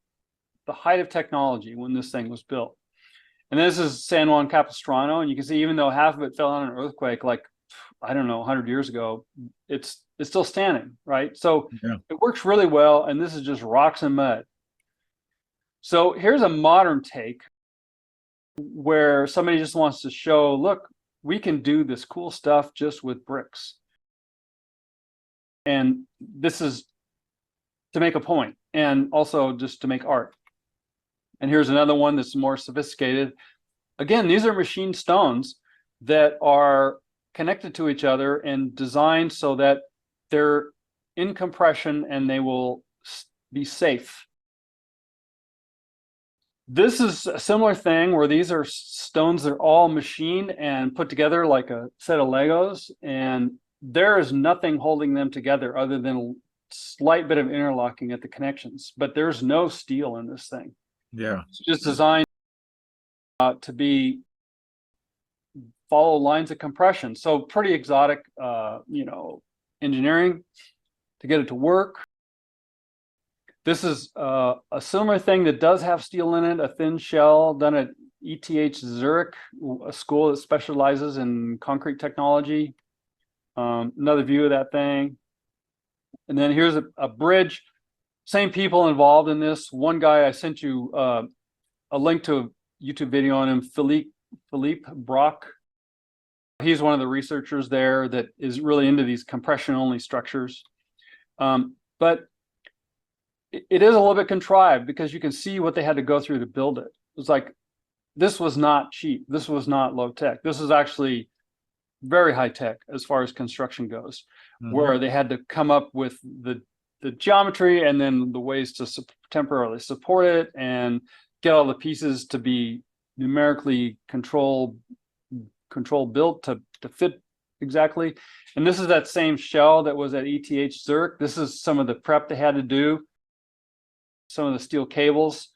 the height of technology when this thing was built. And this is San Juan Capistrano, and you can see even though half of it fell on an earthquake, like, I don't know, 100 years ago, it's still standing, right? So yeah, it works really well, and this is just rocks and mud. So here's a modern take where somebody just wants to show, look, we can do this cool stuff just with bricks. And this is to make a point, and also just to make art. And here's another one that's more sophisticated. Again, these are machined stones that are connected to each other and designed so that they're in compression and they will be safe. This is a similar thing where these are stones that are all machined and put together like a set of Legos, and there is nothing holding them together other than a slight bit of interlocking at the connections, but there's no steel in this thing. Yeah, it's just designed to follow lines of compression. So pretty exotic, you know, engineering to get it to work. This is a similar thing that does have steel in it, a thin shell done at ETH Zurich, a school that specializes in concrete technology. Another view of that thing. And then here's a bridge. Same people involved in this. One guy, I sent you a link to a YouTube video on him, Philippe Brock. He's one of the researchers there that is really into these compression only structures. But it is a little bit contrived because you can see what they had to go through to build it. It's like, this was not cheap. This was not low tech. This is actually very high tech as far as construction goes, where they had to come up with the geometry and then the ways to temporarily support it and get all the pieces to be numerically control built to fit exactly. And this is that same shell that was at ETH Zurich. This is some of the prep they had to do, some of the steel cables,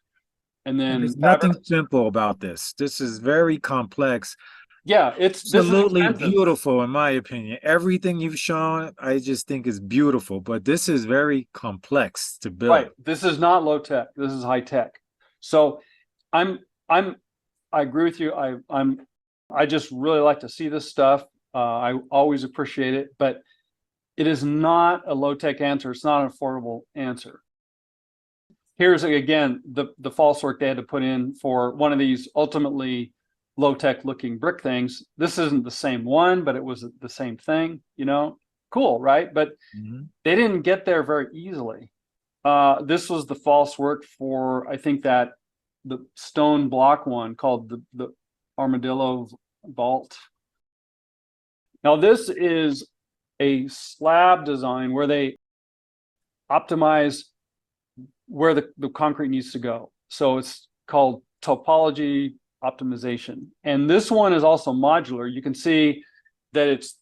and then there's nothing simple about this. This is very complex. Yeah, it's absolutely beautiful in my opinion. Everything you've shown, I just think is beautiful, but this is very complex to build. Right. This is not low tech. This is high tech. So I agree with you. I just really like to see this stuff. I always appreciate it, but it is not a low-tech answer. It's not an affordable answer. Here's again the false work they had to put in for one of these ultimately low-tech looking brick things. This isn't the same one, but it was the same thing, you know. Cool, right? But they didn't get there very easily. This was the false work for, I think, that the stone block one called the armadillo vault. Now this is a slab design where they optimize where the concrete needs to go. So it's called topology optimization. And this one is also modular. You can see that it's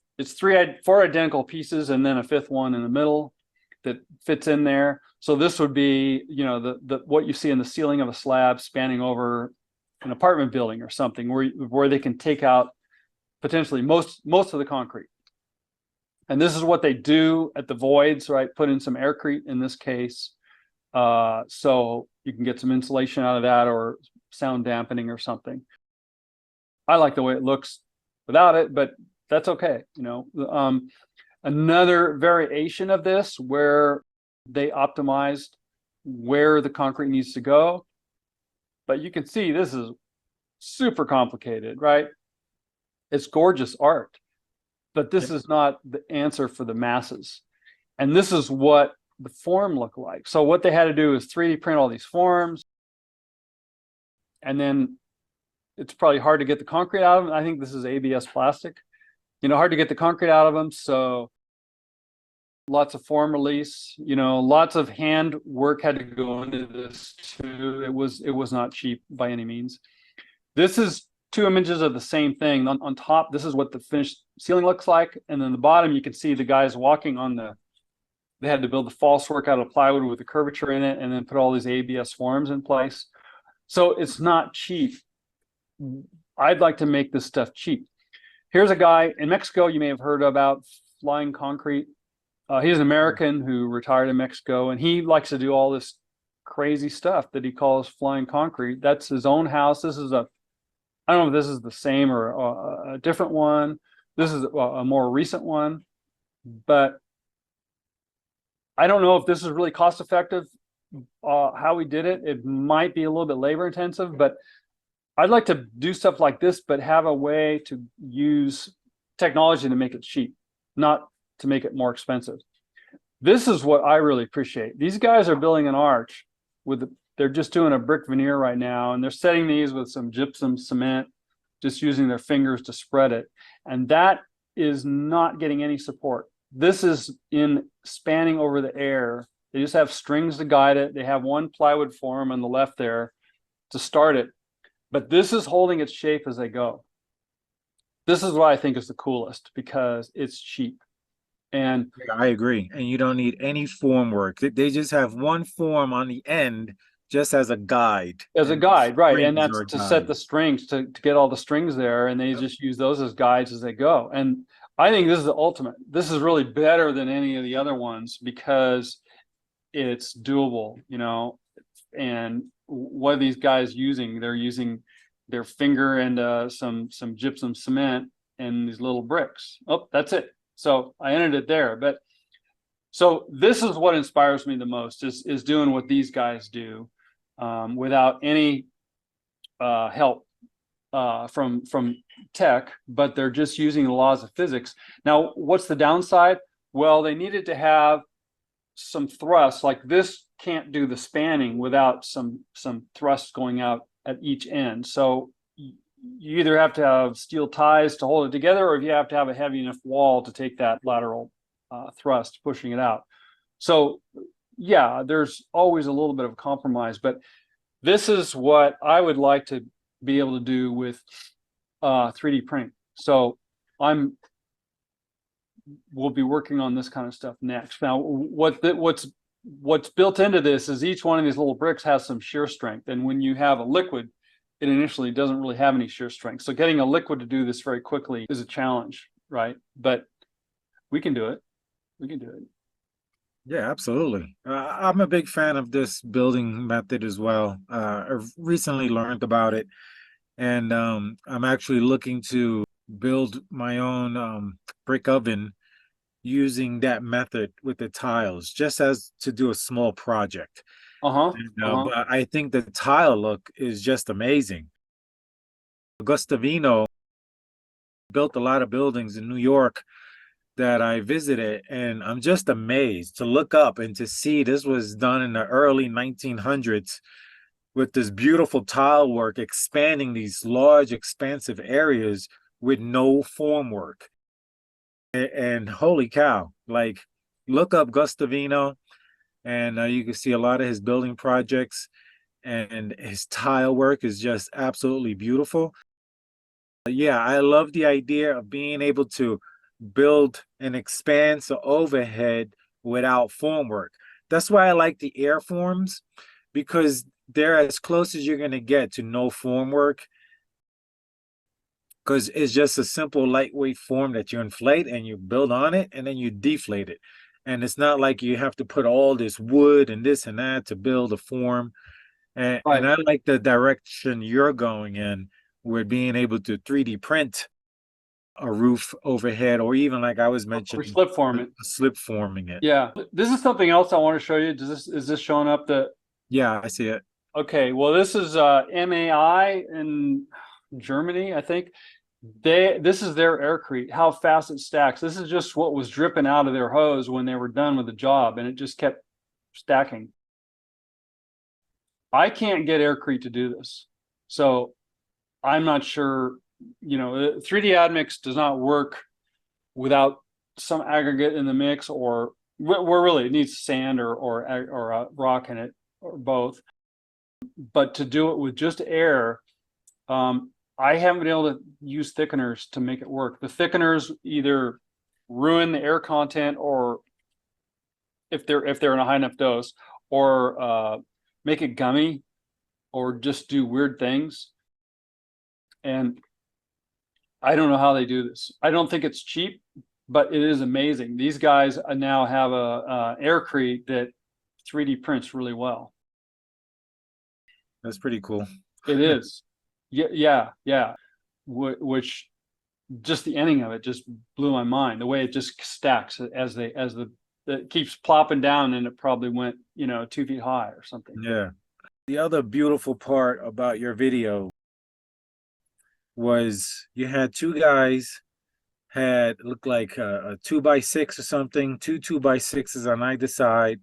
four identical pieces and then a fifth one in the middle that fits in there. So this would be, you know, the what you see in the ceiling of a slab spanning over an apartment building or something, where they can take out potentially most of the concrete. And this is what they do at the voids, right? Put in some aircrete in this case, so you can get some insulation out of that or sound dampening or something. I like the way it looks without it, but that's okay. You know, another variation of this where they optimized where the concrete needs to go, but you can see this is super complicated, right? It's gorgeous art, but this is not the answer for the masses. And this is what the form looked like. So what they had to do is 3D print all these forms, and then it's probably hard to get the concrete out of them. I think this is ABS plastic, you know, hard to get the concrete out of them. So lots of form release, you know, lots of hand work had to go into this too. It was not cheap by any means. This is two images of the same thing. On top, this is what the finished ceiling looks like. And then the bottom, you can see the guys walking on they had to build the false work out of plywood with a curvature in it and then put all these ABS forms in place. So it's not cheap. I'd like to make this stuff cheap. Here's a guy in Mexico you may have heard about, Flying Concrete. He's an American who retired in Mexico, and he likes to do all this crazy stuff that he calls Flying Concrete. That's his own house. This is I don't know if this is the same or a different one. This is a more recent one, but I don't know if this is really cost effective. How we did it, it might be a little bit labor intensive, but I'd like to do stuff like this, but have a way to use technology to make it cheap, not to make it more expensive. This is what I really appreciate. These guys are building an arch they're just doing a brick veneer right now, and they're setting these with some gypsum cement, just using their fingers to spread it. And that is not getting any support. This is in spanning over the air. They just have strings to guide it. They have one plywood form on the left there to start it, but this is holding its shape as they go. This is what I think is the coolest because it's cheap. And I agree. And you don't need any form work. They just have one form on the end just as a guide. Right? And that's to set the strings to get all the strings there, and they just use those as guides as they go. And I think this is the ultimate. This is really better than any of the other ones because it's doable, you know. And what are these guys using? They're using their finger and some gypsum cement and these little bricks. Oh, that's it. So I ended it there. But so this is what inspires me the most is doing what these guys do without any help from tech, but they're just using the laws of physics. Now, what's the downside? Well, they needed to have some thrust. Like this can't do the spanning without some thrust going out at each end. So you either have to have steel ties to hold it together, or if you have to have a heavy enough wall to take that lateral thrust, pushing it out. So yeah, there's always a little bit of a compromise, but this is what I would like to be able to do with 3D printing. So we'll be working on this kind of stuff next. Now, what's built into this is each one of these little bricks has some shear strength, and when you have a liquid, it initially doesn't really have any shear strength. So getting a liquid to do this very quickly is a challenge, right? But we can do it. We can do it. Yeah, absolutely. I'm a big fan of this building method as well. I've recently learned about it, and I'm actually looking to build my own brick oven using that method with the tiles just as to do a small project. Uh-huh. But I think the tile look is just amazing. Gustavino built a lot of buildings in New York that I visited, and I'm just amazed to look up and to see this was done in the early 1900s with this beautiful tile work, expanding these large, expansive areas with no formwork. And holy cow, like look up Gustavino, and you can see a lot of his building projects, and his tile work is just absolutely beautiful. Yeah, I love the idea of being able to build and expand the overhead without formwork. That's why I like the airforms, because they're as close as you're going to get to no formwork, because it's just a simple lightweight form that you inflate and you build on it and then you deflate it. And it's not like you have to put all this wood and this and that to build a form. And Right. I like the direction you're going in with being able to 3D print a roof overhead, or even like I was Or mentioning, slip form it. slip forming it. Yeah. This is something else I want to show you. Is this showing up the Yeah, I see it. okay, well, this is MAI in Germany, I think. This is their Aircrete, how fast it stacks. This is just what was dripping out of their hose when they were done with the job, and it just kept stacking. I can't get Aircrete to do this. So I'm not sure, 3D admix does not work without some aggregate in the mix, or where really it needs sand or rock in it, or both. But to do it with just air, I haven't been able to use thickeners to make it work. The thickeners either ruin the air content, or if they're in a high enough dose, or make it gummy, or just do weird things. And I don't know how they do this. I don't think it's cheap, but it is amazing. These guys now have a Aircrete that 3D prints really well. That's pretty cool. It is. Yeah. Which just the ending of it just blew my mind. The way it just stacks as it keeps plopping down, and it probably went 2 feet high or something. Yeah. The other beautiful part about your video was you had two guys had looked like a 2x6 or something, two 2x6s on either side,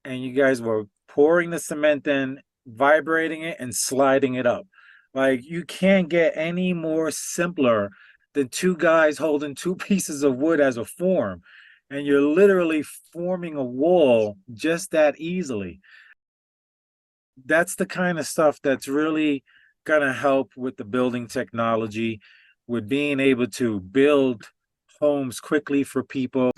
and you guys were pouring the cement in, vibrating it, and sliding it up. Like you can't get any more simpler than two guys holding two pieces of wood as a form, and you're literally forming a wall just that easily. That's the kind of stuff that's really gonna help with the building technology, with being able to build homes quickly for people.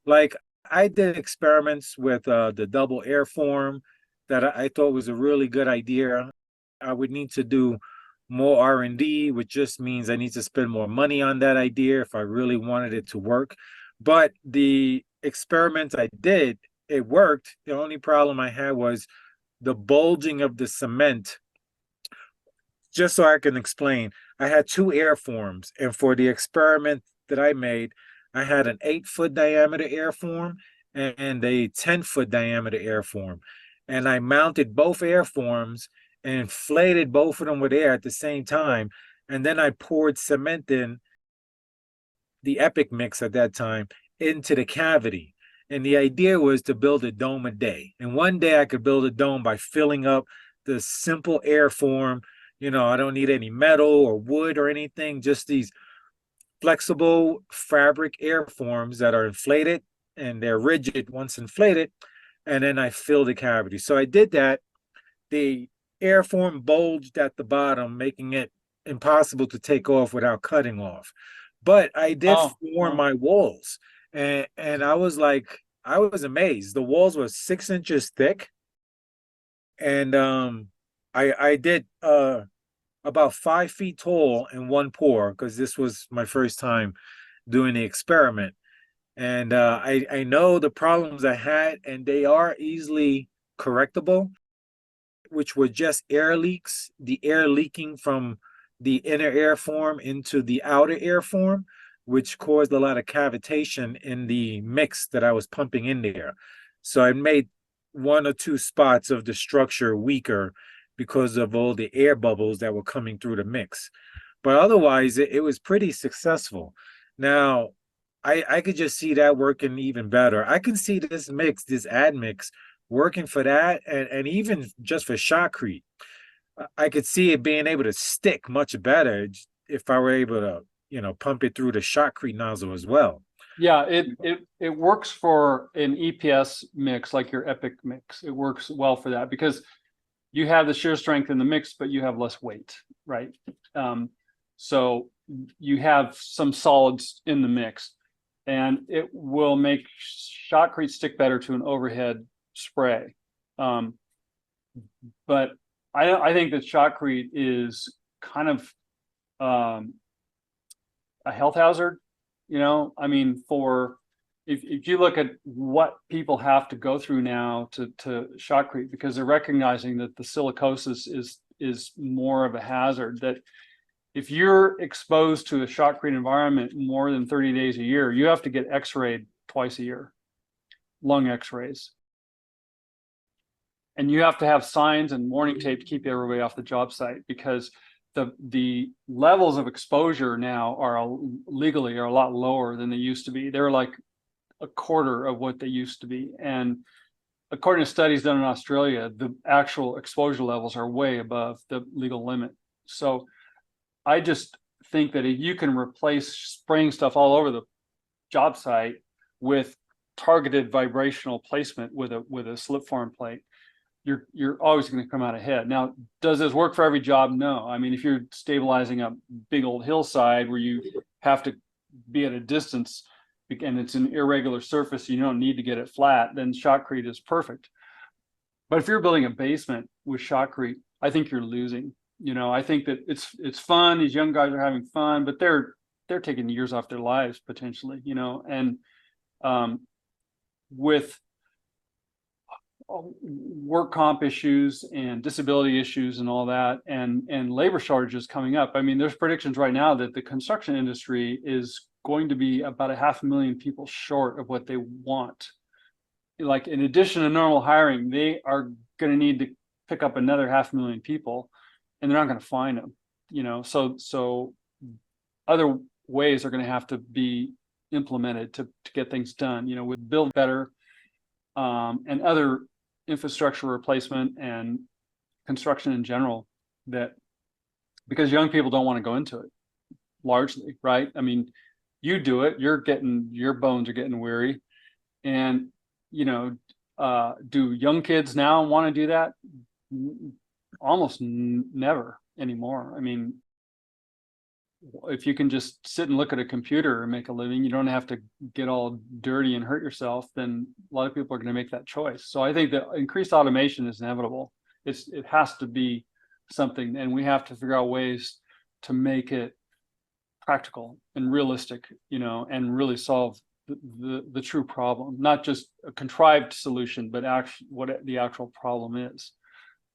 Like I did experiments with the double airform, that I thought was a really good idea. I would need to do more R&D, which just means I need to spend more money on that idea if I really wanted it to work. But the experiments I did, it worked. The only problem I had was the bulging of the cement. Just so I can explain, I had two airforms, and for the experiment that I made, I had an 8 foot diameter airform and a 10 foot diameter airform. And I mounted both airforms and inflated both of them with air at the same time. And then I poured cement in, the Epic mix at that time, into the cavity. And the idea was to build a dome a day. And one day I could build a dome by filling up the simple airform. I don't need any metal or wood or anything, just these flexible fabric airforms that are inflated and they're rigid once inflated. And then I fill the cavity. So I did that. The airform bulged at the bottom, making it impossible to take off without cutting off. But I did Oh, form my walls. And I was like, I was amazed. The walls were 6 inches thick. And I did about 5 feet tall in one pour because this was my first time doing the experiment. And I know the problems I had, and they are easily correctable, which were just air leaks, the air leaking from the inner airform into the outer airform, which caused a lot of cavitation in the mix that I was pumping in there. So I made one or two spots of the structure weaker because of all the air bubbles that were coming through the mix. But otherwise, it was pretty successful. Now, I could just see that working even better. I can see this mix, this admix, working for that, and even just for shotcrete. I could see it being able to stick much better if I were able to, pump it through the shotcrete nozzle as well. yeah, it works for an EPS mix like your Epic mix. It works well for that because you have the shear strength in the mix, but you have less weight, right? So you have some solids in the mix, and it will make shotcrete stick better to an overhead spray. But I think that shotcrete is kind of a health hazard. I mean, if you look at what people have to go through now to shotcrete, because they're recognizing that the silicosis is more of a hazard, that if you're exposed to a shotcrete environment more than 30 days a year, you have to get x-rayed twice a year, lung x-rays. And you have to have signs and warning tape to keep everybody off the job site, because the levels of exposure now are legally a lot lower than they used to be. They're like a quarter of what they used to be. And according to studies done in Australia, the actual exposure levels are way above the legal limit. So I just think that if you can replace spraying stuff all over the job site with targeted vibrational placement with a slip form plate, you're always going to come out ahead. Now, does this work for every job? No. I mean, if you're stabilizing a big old hillside where you have to be at a distance and it's an irregular surface, you don't need to get it flat, then shotcrete is perfect. But if you're building a basement with shotcrete, I think you're losing. I think that it's fun. These young guys are having fun, but they're taking years off their lives potentially. And with work comp issues and disability issues and all that, and labor shortages coming up. I mean, there's predictions right now that the construction industry is going to be about 500,000 people short of what they want. Like, in addition to normal hiring, they are going to need to pick up another 500,000 people, and they're not going to find them. So other ways are going to have to be implemented to get things done. With build better and other infrastructure replacement and construction in general, that because young people don't want to go into it largely, right? I mean, you do it, your bones are getting weary. And do young kids now want to do that? Almost never anymore. I mean, if you can just sit and look at a computer and make a living, you don't have to get all dirty and hurt yourself, then a lot of people are going to make that choice. So I think that increased automation is inevitable. It has to be something, and we have to figure out ways to make it practical and realistic, and really solve the true problem, not just a contrived solution, but actually what the actual problem is.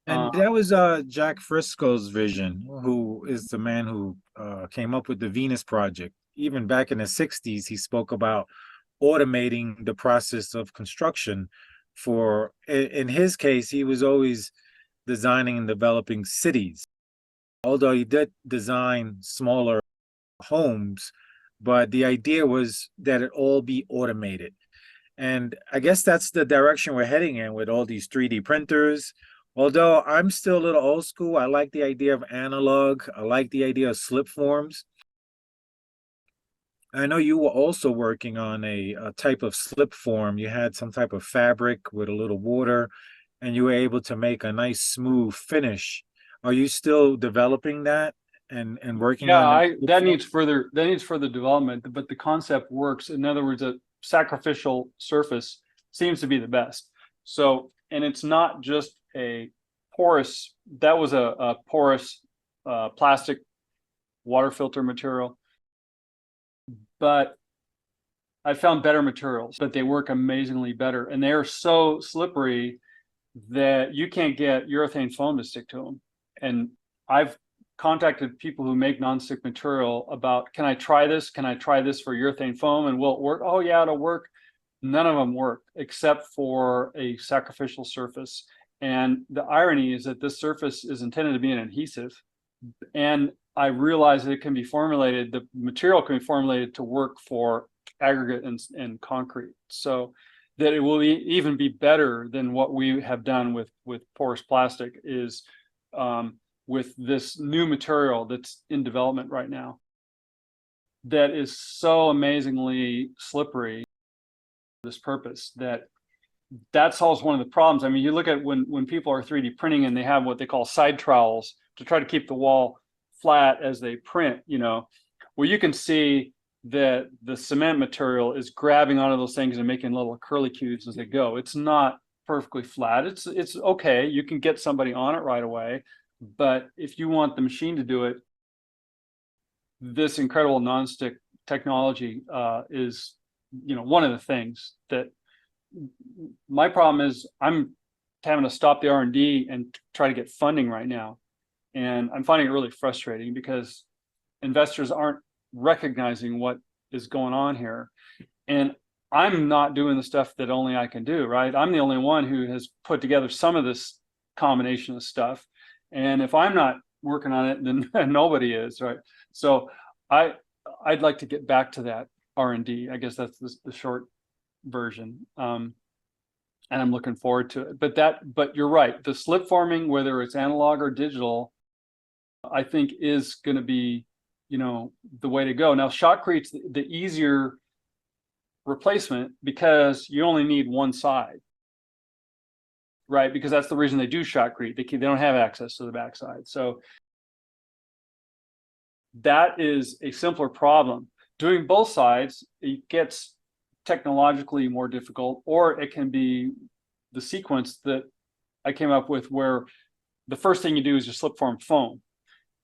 And that was Jack Frisco's vision, who is the man who came up with the Venus Project. Even back in the 60s, he spoke about automating the process of construction. In his case, he was always designing and developing cities, although he did design smaller homes, but the idea was that it all be automated. And I guess that's the direction we're heading in with all these 3D printers. Although I'm still a little old school, I like the idea of analog. I like the idea of slip forms. I know you were also working on a type of slip form. You had some type of fabric with a little water, and you were able to make a nice smooth finish. Are you still developing that and working on that? That needs further development, but the concept works. In other words, a sacrificial surface seems to be the best. So, and it's not just a porous, that was a porous plastic water filter material, but I found better materials, but they work amazingly better, and they are so slippery that you can't get urethane foam to stick to them. And I've contacted people who make non-stick material about, can I try this? Can I try this for urethane foam, and will it work? Oh yeah, it'll work. None of them work except for a sacrificial surface. And the irony is that this surface is intended to be an adhesive. And I realize that it can be formulated, the material can be formulated to work for aggregate and concrete. So that it will even be better than what we have done with porous plastic is with this new material that's in development right now that is so amazingly slippery for this purpose that solves one of the problems. I mean, you look at when people are 3D printing and they have what they call side trowels to try to keep the wall flat as they print, well, you can see that the cement material is grabbing onto those things and making little curlicues as they go. It's not perfectly flat. It's okay. You can get somebody on it right away. But if you want the machine to do it, this incredible nonstick technology is, one of the things that my problem is I'm having to stop the R&D and try to get funding right now. And I'm finding it really frustrating because investors aren't recognizing what is going on here. And I'm not doing the stuff that only I can do, right? I'm the only one who has put together some of this combination of stuff. And if I'm not working on it, then nobody is, right? So I'd like to get back to that R&D. I guess that's the short version. And I'm looking forward to it. But you're right. The slip forming, whether it's analog or digital, I think is going to be, the way to go. Now, shotcrete's the easier replacement because you only need one side, right? Because that's the reason they do shotcrete. They don't have access to the backside. So that is a simpler problem. Doing both sides, it gets technologically more difficult, or it can be the sequence that I came up with where the first thing you do is you slip form foam,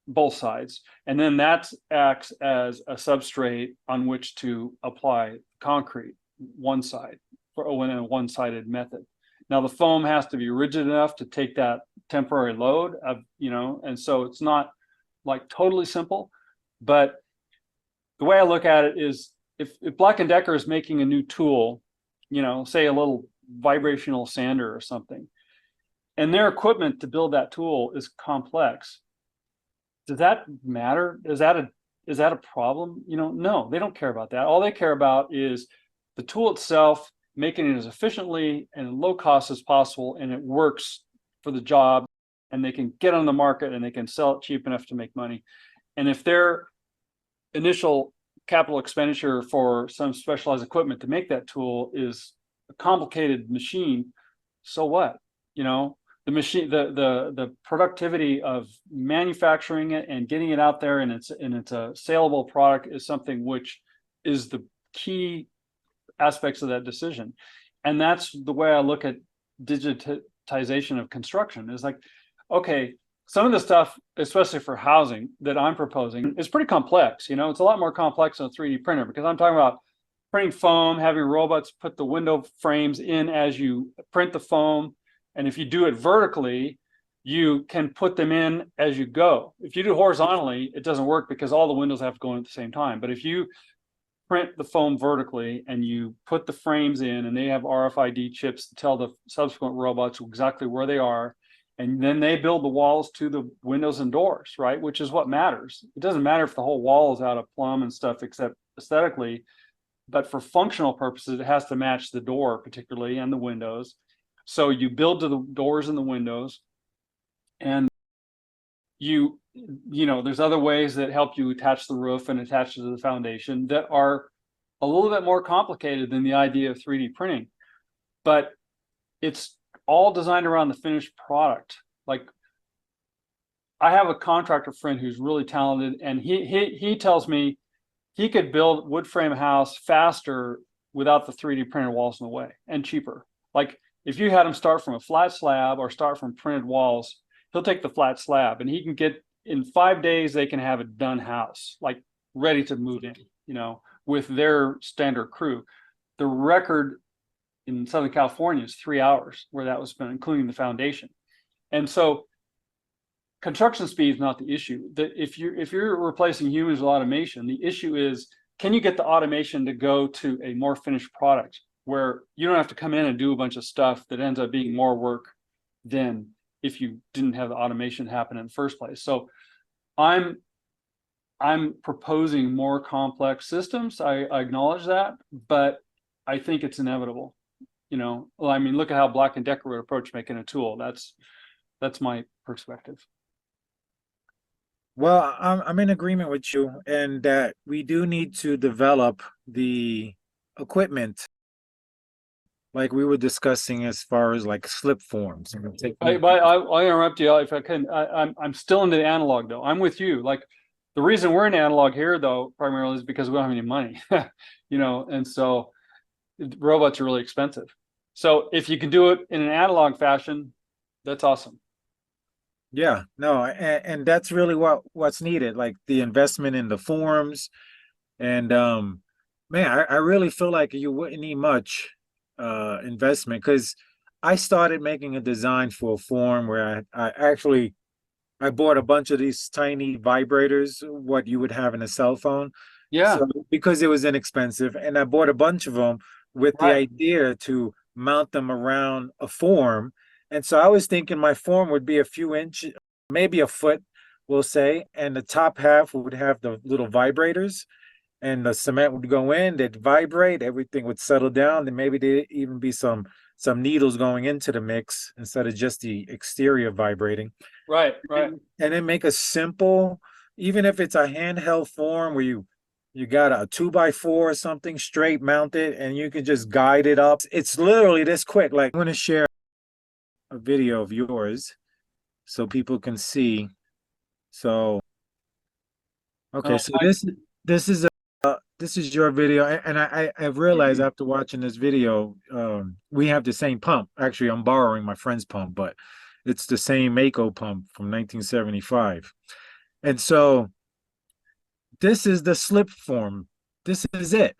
both sides, and then that acts as a substrate on which to apply concrete, one side, for a one-sided method. Now the foam has to be rigid enough to take that temporary load of, and so it's not like totally simple, but the way I look at it is if Black & Decker is making a new tool, say a little vibrational sander or something, and their equipment to build that tool is complex, does that matter? Is that a problem? No, they don't care about that. All they care about is the tool itself, making it as efficiently and low cost as possible, and it works for the job, and they can get on the market and they can sell it cheap enough to make money. And if their initial capital expenditure for some specialized equipment to make that tool is a complicated machine, so what? the productivity of manufacturing it and getting it out there, and it's a saleable product, is something which is the key aspects of that decision. And that's the way I look at digitization of construction, is like, okay, some of the stuff, especially for housing, that I'm proposing is pretty complex. It's a lot more complex than a 3D printer, because I'm talking about printing foam, having robots put the window frames in as you print the foam. And if you do it vertically, you can put them in as you go. If you do horizontally, it doesn't work because all the windows have to go in at the same time. But if you print the foam vertically and you put the frames in, and they have RFID chips to tell the subsequent robots exactly where they are, and then they build the walls to the windows and doors, right? Which is what matters. It doesn't matter if the whole wall is out of plumb and stuff, except aesthetically, but for functional purposes, it has to match the door particularly and the windows. So you build to the doors and the windows, and there's other ways that help you attach the roof and attach it to the foundation that are a little bit more complicated than the idea of 3D printing, but it's all designed around the finished product. Like, I have a contractor friend who's really talented, and he tells me he could build wood frame house faster without the 3D printed walls in the way, and cheaper. Like, if you had him start from a flat slab or start from printed walls, he'll take the flat slab, and he can get, in 5 days, they can have a done house, like ready to move in, with their standard crew. The record in Southern California is 3 hours where that was spent, including the foundation. And so construction speed is not the issue. That if you're replacing humans with automation, the issue is, can you get the automation to go to a more finished product where you don't have to come in and do a bunch of stuff that ends up being more work than if you didn't have the automation happen in the first place. So I'm proposing more complex systems. I acknowledge that, but I think it's inevitable. Well, I mean, look at how Black & Decker would approach making a tool. That's my perspective. Well, I'm in agreement with you, and that we do need to develop the equipment, like we were discussing, as far as like slip forms. I'll interrupt you if I can. I'm still into the analog though. I'm with you. Like, the reason we're in analog here though, primarily, is because we don't have any money, and so robots are really expensive. So if you can do it in an analog fashion, that's awesome. Yeah, no, and that's really what's needed, like the investment in the forms. And man, I really feel like you wouldn't need much investment, because I started making a design for a form where I bought a bunch of these tiny vibrators, what you would have in a cell phone. Yeah. So, because it was inexpensive, and I bought a bunch of them with the idea to mount them around a form. And so I was thinking my form would be a few inches, maybe a foot, we'll say, and the top half would have the little vibrators, and the cement would go in, they'd vibrate, everything would settle down, and maybe there'd even be some needles going into the mix instead of just the exterior vibrating. Right. And then make a simple, even if it's a handheld form where you got a 2x4 or something straight mounted, and you can just guide it up. It's literally this quick. Like, I'm going to share a video of yours so people can see. So, okay, so this is your video, and I've realized after watching this video, we have the same pump. Actually, I'm borrowing my friend's pump, but it's the same Mako pump from 1975. And so this is the slip form. This is it.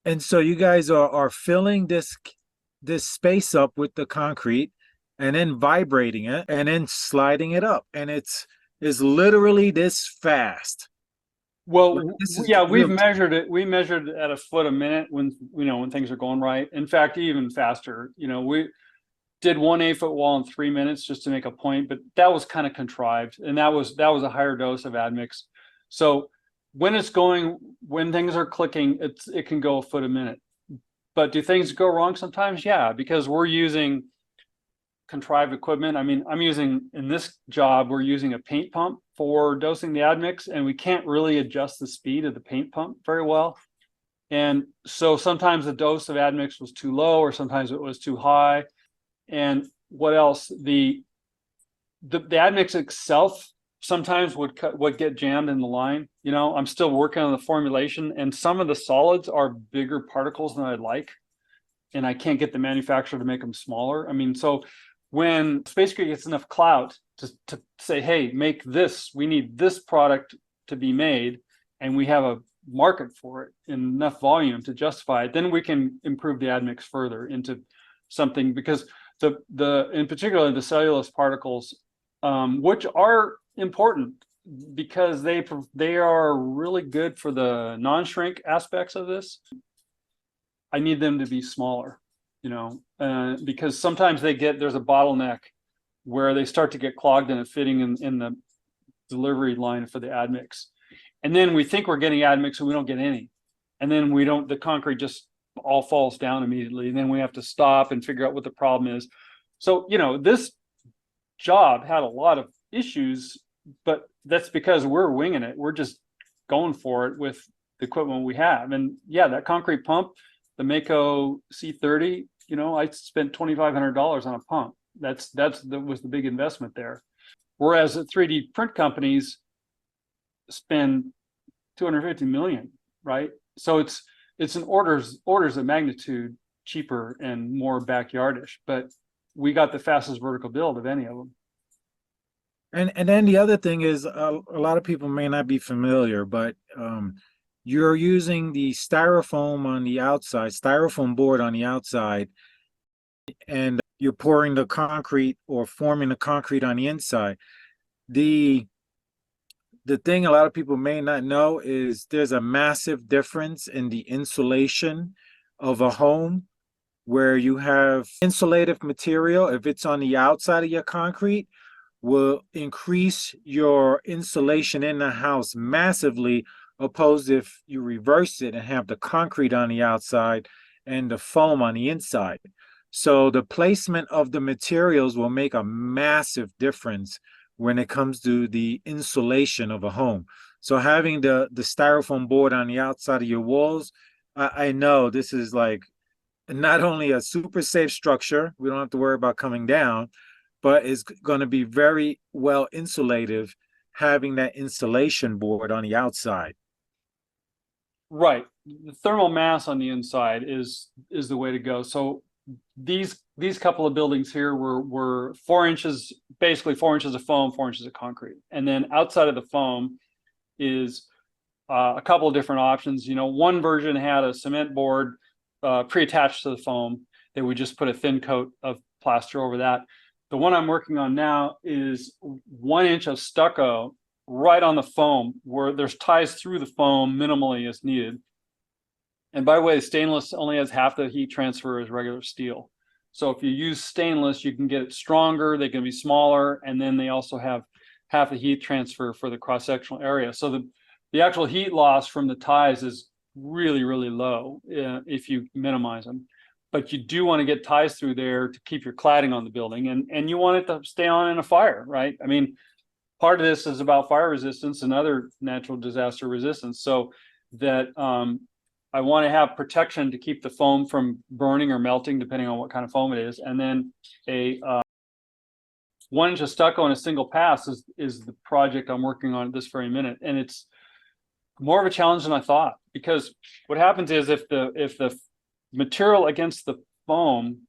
And so you guys are filling this space up with the concrete, and then vibrating it, and then sliding it up, and it's literally this fast. Well, yeah, we've measured it. We measured it at a foot a minute when things are going right. In fact, even faster. We did 1 8-foot wall in 3 minutes just to make a point, but that was kind of contrived, and that was a higher dose of admix. So when things are clicking, it can go a foot a minute. But do things go wrong sometimes? Yeah, because we're using contrived equipment. I mean, in this job, we're using a paint pump for dosing the admix, and we can't really adjust the speed of the paint pump very well. And so sometimes the dose of admix was too low, or sometimes it was too high. And what else? The admix itself sometimes would get jammed in the line. You know, I'm still working on the formulation, and some of the solids are bigger particles than I'd like, and I can't get the manufacturer to make them smaller. I mean, so when Spacecrete gets enough clout to say, hey, make this, we need this product to be made, and we have a market for it in enough volume to justify it, then we can improve the admix further into something, because the in particular the cellulose particles, which are important because they are really good for the non-shrink aspects of this. I need them to be smaller, you know, because sometimes there's a bottleneck where they start to get clogged in a fitting in the delivery line for the admix. And then we think we're getting admix and we don't get any. And then the concrete just all falls down immediately. And then we have to stop and figure out what the problem is. So, you know, this job had a lot of issues, but that's because we're winging it. We're just going for it with the equipment we have. And yeah, that concrete pump, the Mako C30, you know, I spent $2,500 on a pump. That was the big investment there. Whereas 3D print companies spend 250 million, right? So it's an orders of magnitude cheaper and more backyardish, but we got the fastest vertical build of any of them. And then the other thing is, a lot of people may not be familiar, but you're using the styrofoam on the outside, styrofoam board on the outside, and you're pouring the concrete or forming the concrete on the inside. The thing a lot of people may not know is there's a massive difference in the insulation of a home, where you have insulative material, if it's on the outside of your concrete, will increase your insulation in the house massively, opposed if you reverse it and have the concrete on the outside and the foam on the inside. So the placement of the materials will make a massive difference when it comes to the insulation of a home. So having the styrofoam board on the outside of your walls, I know this is like not only a super safe structure, we don't have to worry about coming down, but it's going to be very well insulative having that insulation board on the outside. Right. The thermal mass on the inside is the way to go. So these couple of buildings here were 4 inches, basically 4 inches of foam, 4 inches of concrete. And then outside of the foam is a couple of different options. You know, one version had a cement board pre-attached to the foam. They would just put a thin coat of plaster over that. The one I'm working on now is 1 inch of stucco right on the foam, where there's ties through the foam minimally as needed. And by the way, stainless only has half the heat transfer as regular steel. So if you use stainless, you can get it stronger, they can be smaller, and then they also have half the heat transfer for the cross-sectional area. So the actual heat loss from the ties is really, really low if you minimize them. But you do want to get ties through there to keep your cladding on the building, and you want it to stay on in a fire, right? I mean, part of this is about fire resistance and other natural disaster resistance. So that I want to have protection to keep the foam from burning or melting, depending on what kind of foam it is. And then a 1 inch of stucco in a single pass is the project I'm working on at this very minute. And it's more of a challenge than I thought, because what happens is if the material against the foam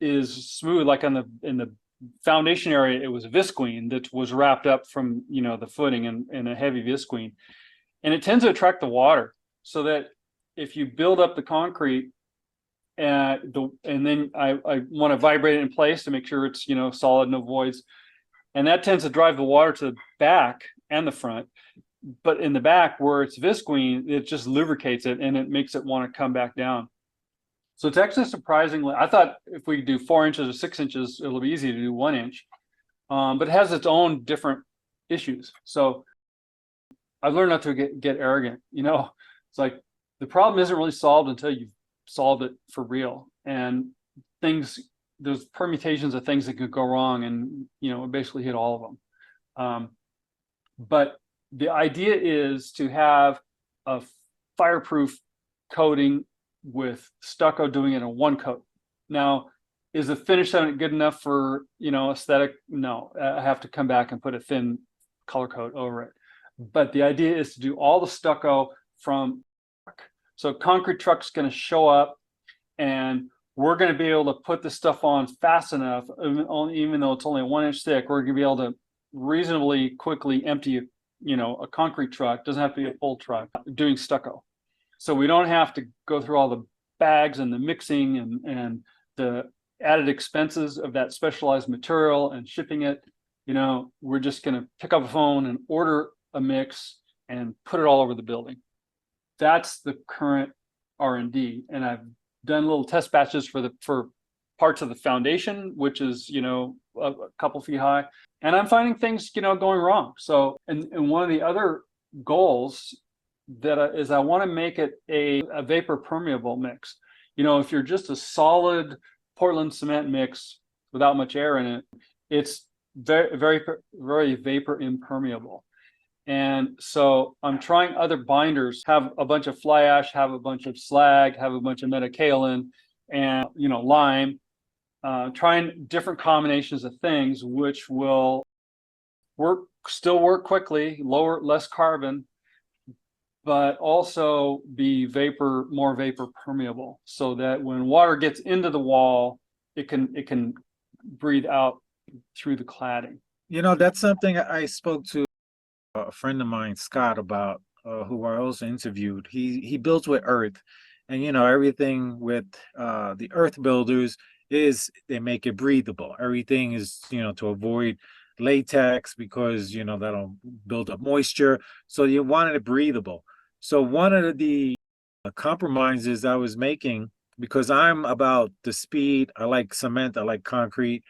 is smooth, like in the foundation area, it was visqueen that was wrapped up from, you know, the footing in a heavy visqueen, and it tends to attract the water, so that if you build up the concrete and then I want to vibrate it in place to make sure it's, you know, solid, no voids, and that tends to drive the water to the back and the front. But in the back where it's visqueen, it just lubricates it and it makes it want to come back down. So it's actually surprisingly, I thought if we do 4 inches or 6 inches, it'll be easy to do 1 inch, but it has its own different issues. So I've learned not to get arrogant. You know, it's like the problem isn't really solved until you've solved it for real. And there's permutations of things that could go wrong, and, you know, basically hit all of them. But the idea is to have a fireproof coating with stucco doing it in one coat. Now, Is the finish on it good enough for, aesthetic? No, I have to come back and put a thin color coat over it. But the idea is to do all the stucco from, so concrete truck's going to show up, and we're going to be able to put the stuff on fast enough, even though it's only 1 inch thick. We're going to be able to reasonably quickly empty, a concrete truck. Doesn't have to be a full truck doing stucco. So we don't have to go through all the bags and the mixing and the added expenses of that specialized material and shipping it. We're just going to pick up a phone and order a mix and put it all over the building. That's the current R&D, and I've done little test batches for parts of the foundation, which is a couple feet high, and I'm finding things going wrong. So, and one of the other goals that is I want to make it a vapor permeable mix. If you're just a solid Portland cement mix without much air in it, it's very, very, very vapor impermeable. And so I'm trying other binders, have a bunch of fly ash, have a bunch of slag, have a bunch of metakaolin, and lime, trying different combinations of things which will still work quickly, less carbon, but also be more vapor permeable, so that when water gets into the wall, it can breathe out through the cladding. That's something I spoke to a friend of mine, Scott, about, who I also interviewed. He builds with earth, and everything with the earth builders is they make it breathable. Everything is to avoid latex, because that'll build up moisture. So you wanted it breathable. So one of the compromises I was making, because I'm about the speed, I like cement, I like concrete,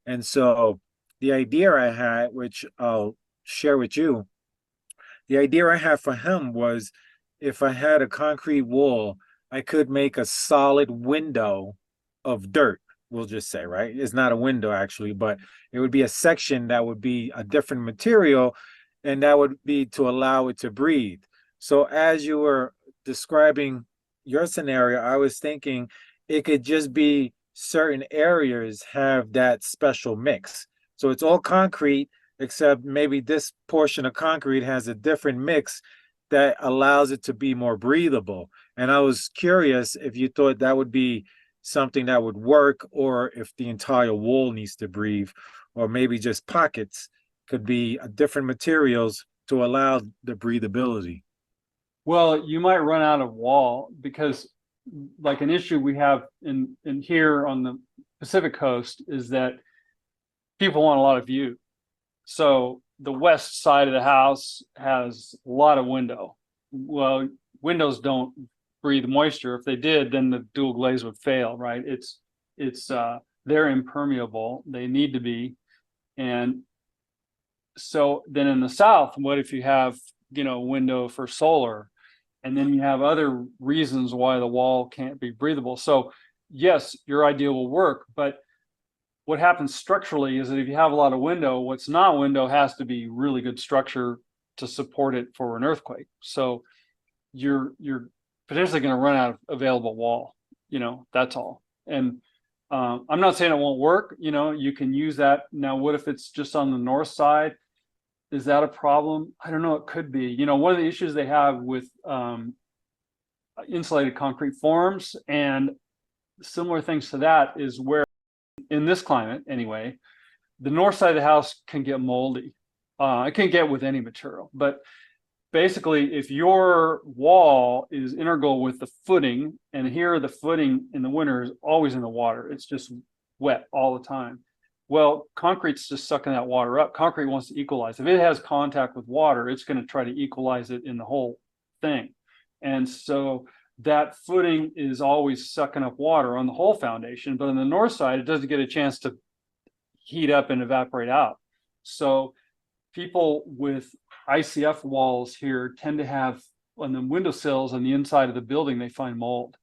and so the idea I had, which I'll share with you, the idea I had for him was, if I had a concrete wall, I could make a solid window of dirt, we'll just say, right? It's not a window actually, but it would be a section that would be a different material, and that would be to allow it to breathe. So as you were describing your scenario, I was thinking it could just be certain areas have that special mix. So it's all concrete, except maybe this portion of concrete has a different mix that allows it to be more breathable. And I was curious if you thought that would be something that would work, or if the entire wall needs to breathe, or maybe just pockets could be different materials to allow the breathability. Well, you might run out of wall, because like an issue we have in here on the Pacific coast is that people want a lot of view. So the west side of the house has a lot of window. Well, windows don't breathe moisture. If they did, then the dual glaze would fail, right? They're impermeable. They need to be. And so then in the south, what if you have window for solar, and then you have other reasons why the wall can't be breathable? So yes, your idea will work, but what happens structurally is that if you have a lot of window, what's not window has to be really good structure to support it for an earthquake. So you're potentially going to run out of available wall. That's all. And I'm not saying it won't work. You can use that. Now, what if it's just on the north side? Is that a problem? I don't know. It could be. One of the issues they have with insulated concrete forms and similar things to that is where, in this climate anyway, the north side of the house can get moldy. It can get with any material, but basically, if your wall is integral with the footing, and here the footing in the winter is always in the water, it's just wet all the time. Well, concrete's just sucking that water up. Concrete wants to equalize. If it has contact with water, it's going to try to equalize it in the whole thing. And so that footing is always sucking up water on the whole foundation, but on the north side, it doesn't get a chance to heat up and evaporate out. So people with ICF walls here tend to have, on the windowsills on the inside of the building, they find mold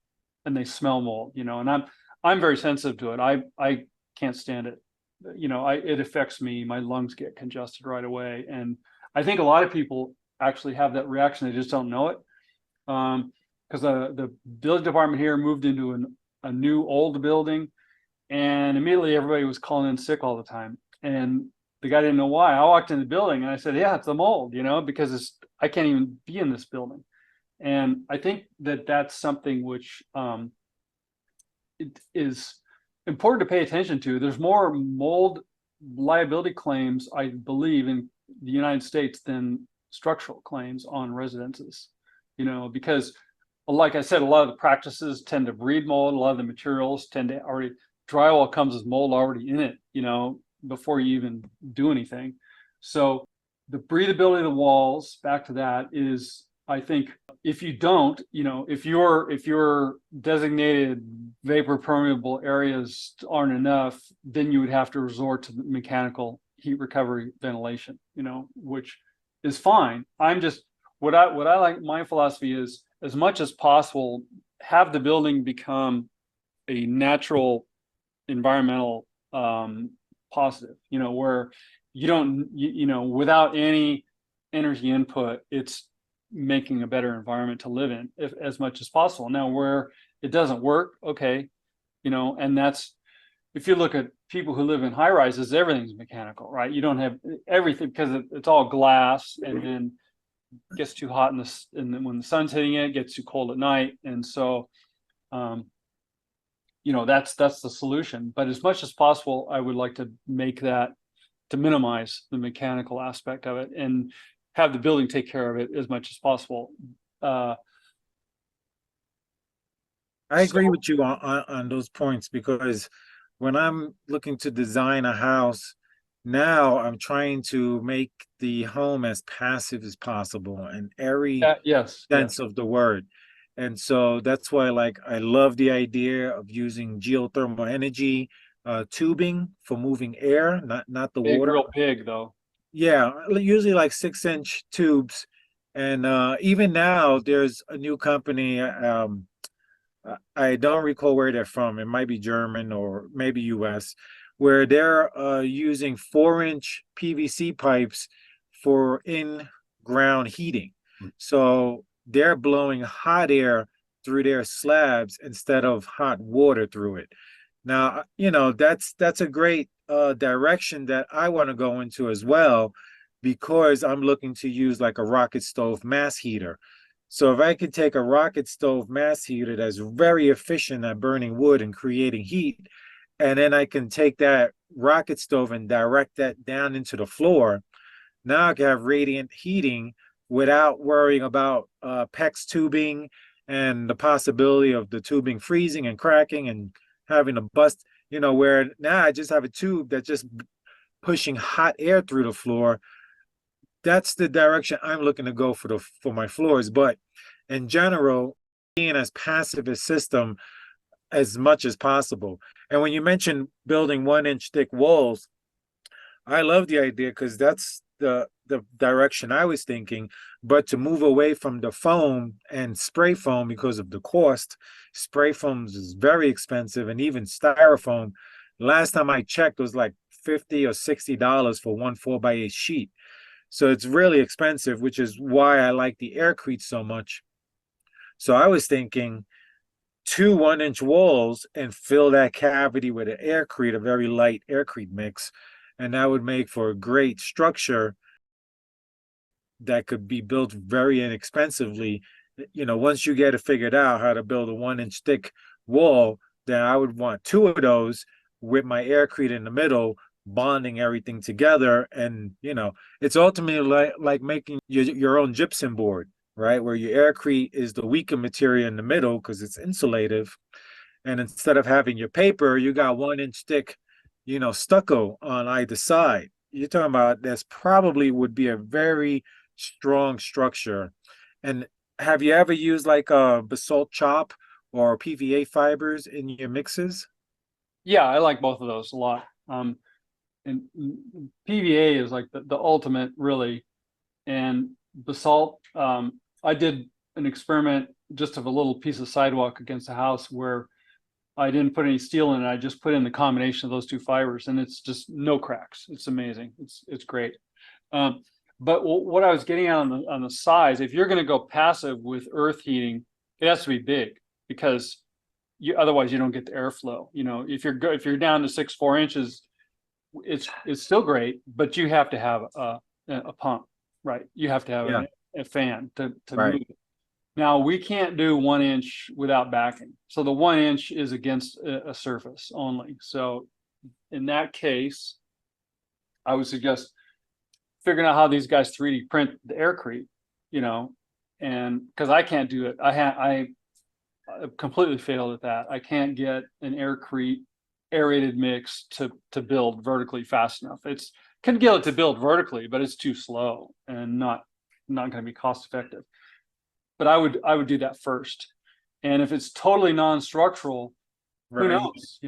and they smell mold, and I'm very sensitive to it. I can't stand it. It affects me. My lungs get congested right away. And I think a lot of people actually have that reaction. They just don't know it. Because the building department here moved into a new old building, And immediately everybody was calling in sick all the time. And the guy didn't know why. I walked in the building and I said, yeah, it's the mold, because I can't even be in this building. And I think that that's something which it is important to pay attention to. There's more mold liability claims, I believe, in the United States than structural claims on residences, because like I said, a lot of the practices tend to breed mold. A lot of the materials tend to already, drywall comes with mold already in it, before you even do anything. So the breathability of the walls, back to that, is, I think, if you don't, if your designated vapor permeable areas aren't enough, then you would have to resort to mechanical heat recovery ventilation, which is fine. I'm just, what I like, my philosophy is, as much as possible, have the building become a natural environmental positive, where you don't, without any energy input, it's making a better environment to live in, if as much as possible. Now, where it doesn't work, okay, and that's, if you look at people who live in high rises, everything's mechanical, right? You don't have everything because it's all glass, and then it gets too hot and then when the sun's hitting it, it gets too cold at night. And so that's the solution. But as much as possible, I would like to make that, to minimize the mechanical aspect of it and have the building take care of it as much as possible. I agree with you on those points, because when I'm looking to design a house, now I'm trying to make the home as passive as possible in every Yes, sense of the word. And so that's why, like, I love the idea of using geothermal energy tubing for moving air, not the big, water. real big though. Yeah, usually like 6-inch tubes. And even now, there's a new company. I don't recall where they're from. It might be German or maybe US, where they're using 4-inch PVC pipes for in-ground heating. So they're blowing hot air through their slabs instead of hot water through it. Now, that's a great direction that I want to go into as well, because I'm looking to use like a rocket stove mass heater. So if I could take a rocket stove mass heater that's very efficient at burning wood and creating heat, and then I can take that rocket stove and direct that down into the floor, now I can have radiant heating without worrying about PEX tubing and the possibility of the tubing freezing and cracking and having a bust, where now I just have a tube that's just pushing hot air through the floor. That's the direction I'm looking to go for my floors. But in general, being as passive a system as much as possible. And when you mentioned building 1-inch thick walls, I love the idea, because that's the direction I was thinking. But to move away from the foam and spray foam, because of the cost, spray foams is very expensive, and even styrofoam. Last time I checked, was like $50 or $60 for one 4x8 sheet. So it's really expensive, which is why I like the Aircrete so much. So I was thinking 2 1-inch walls and fill that cavity with an Aircrete, a very light Aircrete mix. And that would make for a great structure that could be built very inexpensively. Once you get it figured out how to build a 1-inch thick wall, then I would want 2 of those with my Aircrete in the middle, bonding everything together. And it's ultimately like making your own gypsum board, right, where your Aircrete is the weaker material in the middle because it's insulative, and instead of having your paper, you got 1-inch thick stucco on either side. You're talking about that's probably would be a very strong structure. And have you ever used like a basalt chop or PVA fibers in your mixes? Yeah, I like both of those a lot. And PVA is like the ultimate, really. And basalt, I did an experiment just of a little piece of sidewalk against a house where I didn't put any steel in it. I just put in the combination of those 2 fibers, and it's just no cracks. It's amazing. It's great. But what I was getting at on the size, if you're going to go passive with earth heating, it has to be big, because otherwise you don't get the airflow. If you're down to 4 inches, it's still great, but you have to have a pump, right? You have to have Yeah. a fan to Right. move it. Now we can't do 1 inch without backing. So the 1 inch is against a surface only. So in that case, I would suggest figuring out how these guys 3D print the Aircrete, and because I can't do it. I completely failed at that. I can't get an Aircrete aerated mix to build vertically fast enough. It's can get it to build vertically, but it's too slow and not going to be cost effective. But I would do that first. And if it's totally non-structural, who Right. knows? I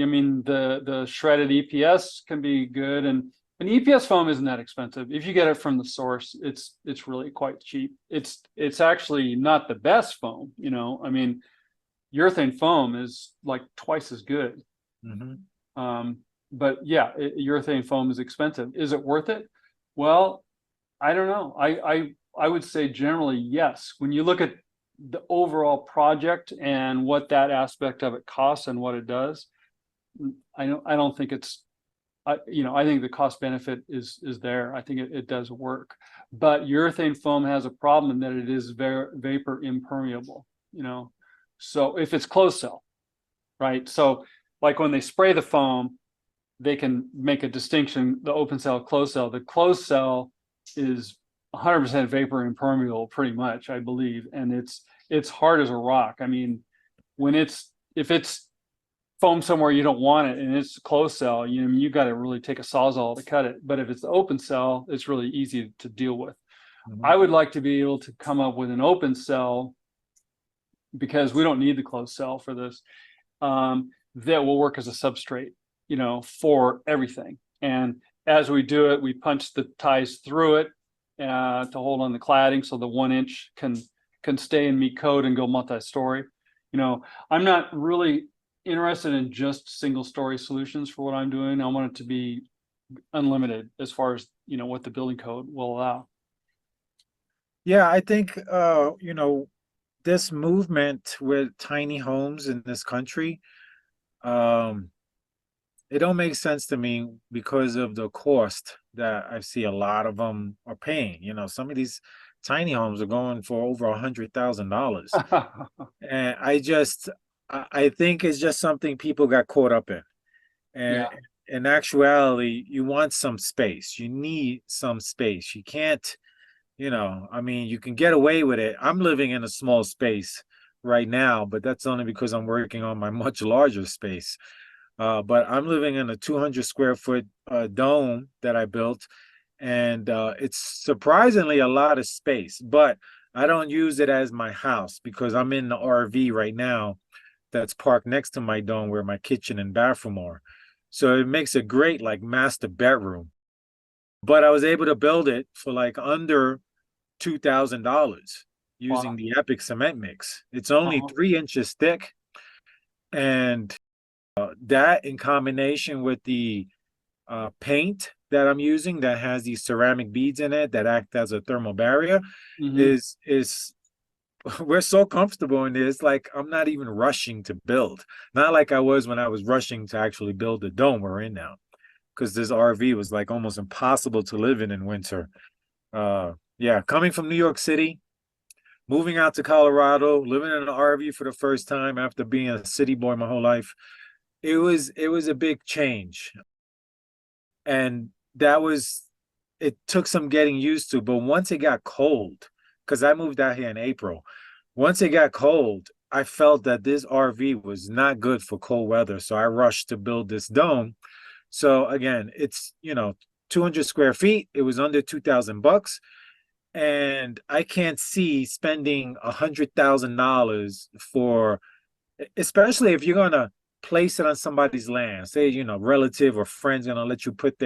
mean, the shredded EPS can be good, and an EPS foam isn't that expensive. If you get it from the source, it's really quite cheap. It's actually not the best foam, I mean, urethane foam is like twice as good. But yeah, urethane foam is expensive. Is it worth it? Well, I don't know. I would say generally yes. When you look at the overall project and what that aspect of it costs and what it does, I don't think it's, I think the cost benefit is there. I think it does work, but urethane foam has a problem in that it is very vapor impermeable, so if it's closed cell, right? So like when they spray the foam, they can make a distinction, the open cell, closed cell. The closed cell is 100% vapor impermeable pretty much, I believe, and it's hard as a rock. I mean, if it's foam somewhere you don't want it and it's closed cell, you got to really take a sawzall to cut it. But if it's the open cell, it's really easy to deal with. I would like to be able to come up with an open cell, because we don't need the closed cell for this, that will work as a substrate, for everything. And as we do it, we punch the ties through it to hold on the cladding, so the 1 inch can stay and meet code and go multi-story. I'm not really interested in just single story solutions for what I'm doing. I want it to be unlimited as far as what the building code will allow. Yeah, I think this movement with tiny homes in this country, it don't make sense to me because of the cost that I see a lot of them are paying. Some of these tiny homes are going for over $100,000. And I think it's just something people got caught up in. And Yeah. in actuality, you want some space. You need some space. You can't, I mean, you can get away with it. I'm living in a small space right now, but that's only because I'm working on my much larger space. But I'm living in a 200 square foot dome that I built, and it's surprisingly a lot of space, but I don't use it as my house because I'm in the RV right now that's parked next to my dome where my kitchen and bathroom are. So it makes a great like master bedroom. But I was able to build it for like under $2,000 using Wow. the Epic cement mix. It's only Uh-huh. 3 inches thick, and that in combination with the paint that I'm using that has these ceramic beads in it that act as a thermal barrier Mhm. is we're so comfortable in this. Like I'm not even rushing to build. Not like I was when I was rushing to actually build the dome we're in now. Because this RV was like almost impossible to live in winter. Yeah, coming from New York City, moving out to Colorado, living in an RV for the first time after being a city boy my whole life. It was a big change. And that was it took some getting used to, but once it got cold, because I moved out here in April, once it got cold, I felt that this RV was not good for cold weather. So I rushed to build this dome. So again, it's 200 square feet. It was under $2,000, and I can't see spending $100,000 for, especially if you're gonna place it on somebody's land. Say relative or friends gonna let you put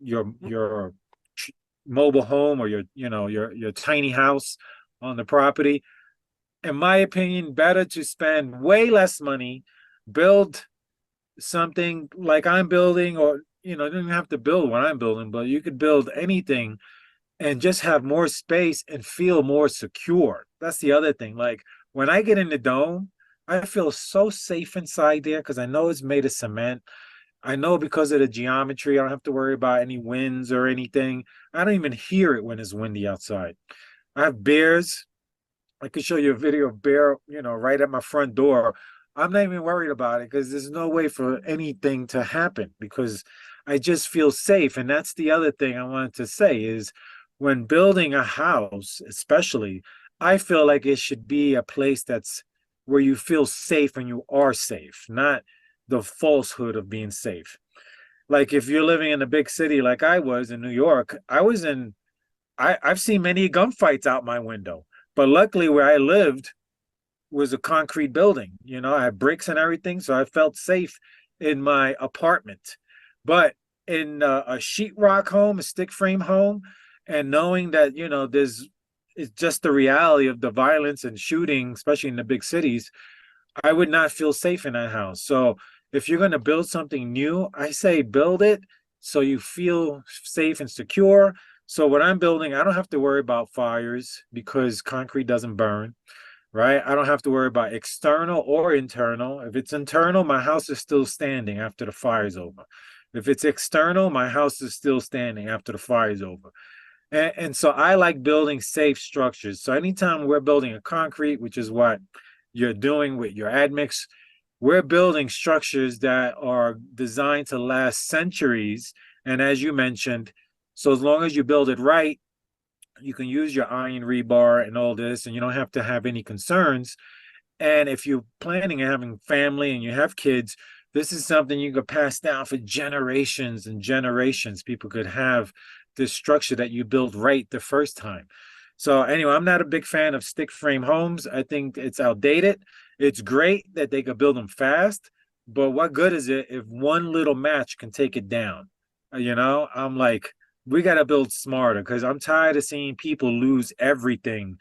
your mobile home or your tiny house on the property. In my opinion, better to spend way less money, build something like I'm building, or you don't even have to build what I'm building, but you could build anything and just have more space and feel more secure. That's the other thing. Like When I get in the dome, I feel so safe inside there because I know it's made of cement. I know because of the geometry, I don't have to worry about any winds or anything. I don't even hear it when it's windy outside. I have bears. I could show you a video of bear, right at my front door. I'm not even worried about it because there's no way for anything to happen because I just feel safe. And that's the other thing I wanted to say is when building a house, especially, I feel like it should be a place that's where you feel safe and you are safe, not the falsehood of being safe. Like if you're living in a big city like I was in New York, I've seen many gunfights out my window. But luckily where I lived was a concrete building. I had bricks and everything, so I felt safe in my apartment. But in a sheetrock home, a stick frame home, and knowing that, it's just the reality of the violence and shooting, especially in the big cities, I would not feel safe in that house. So if you're going to build something new, I say build it so you feel safe and secure. So when I'm building, I don't have to worry about fires because concrete doesn't burn, right? I don't have to worry about external or internal. If it's internal, my house is still standing after the fire's over. If it's external, my house is still standing after the fire's over. And so I like building safe structures. So anytime we're building a concrete, which is what you're doing with your admix, we're building structures that are designed to last centuries. And as you mentioned, so as long as you build it right, you can use your iron rebar and all this, and you don't have to have any concerns. And if you're planning on having family and you have kids, this is something you could pass down for generations and generations. People could have this structure that you built right the first time. So anyway, I'm not a big fan of stick frame homes. I think it's outdated. It's great that they could build them fast, but what good is it if one little match can take it down? I'm like, we got to build smarter because I'm tired of seeing people lose everything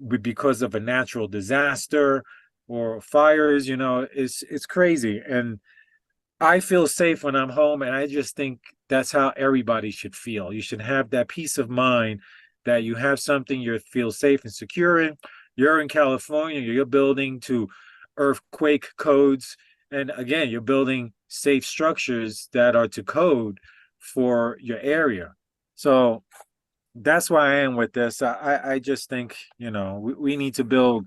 because of a natural disaster or fires. It's crazy. And I feel safe when I'm home, and I just think that's how everybody should feel. You should have that peace of mind that you have something you feel safe and secure in. You're in California, you're building to earthquake codes. And again, you're building safe structures that are to code for your area. So that's why I am with this. I just think, we need to build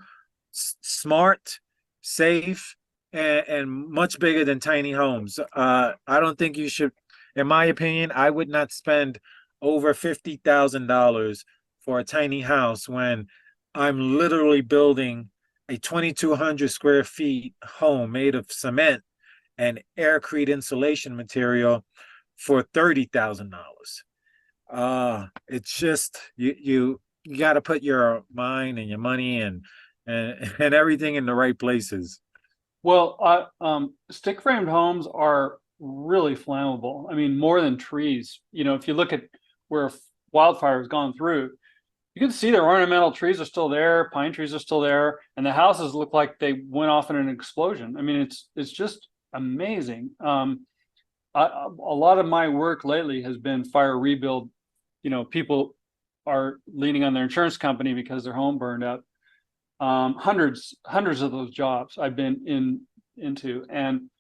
smart, safe, and much bigger than tiny homes. I don't think you should, in my opinion, I would not spend over $50,000 for a tiny house when I'm literally building a 2,200 square feet home made of cement and Aircrete insulation material for $30,000. It's just you got to put your mind and your money and everything in the right places. Well, stick framed homes are really flammable. I mean, more than trees. If you look at where wildfire has gone through, you can see their ornamental trees are still there, pine trees are still there, and the houses look like they went off in an explosion. I mean, it's just amazing. A lot of my work lately has been fire rebuild. People are leaning on their insurance company because their home burned up. Hundreds of those jobs I've been into, and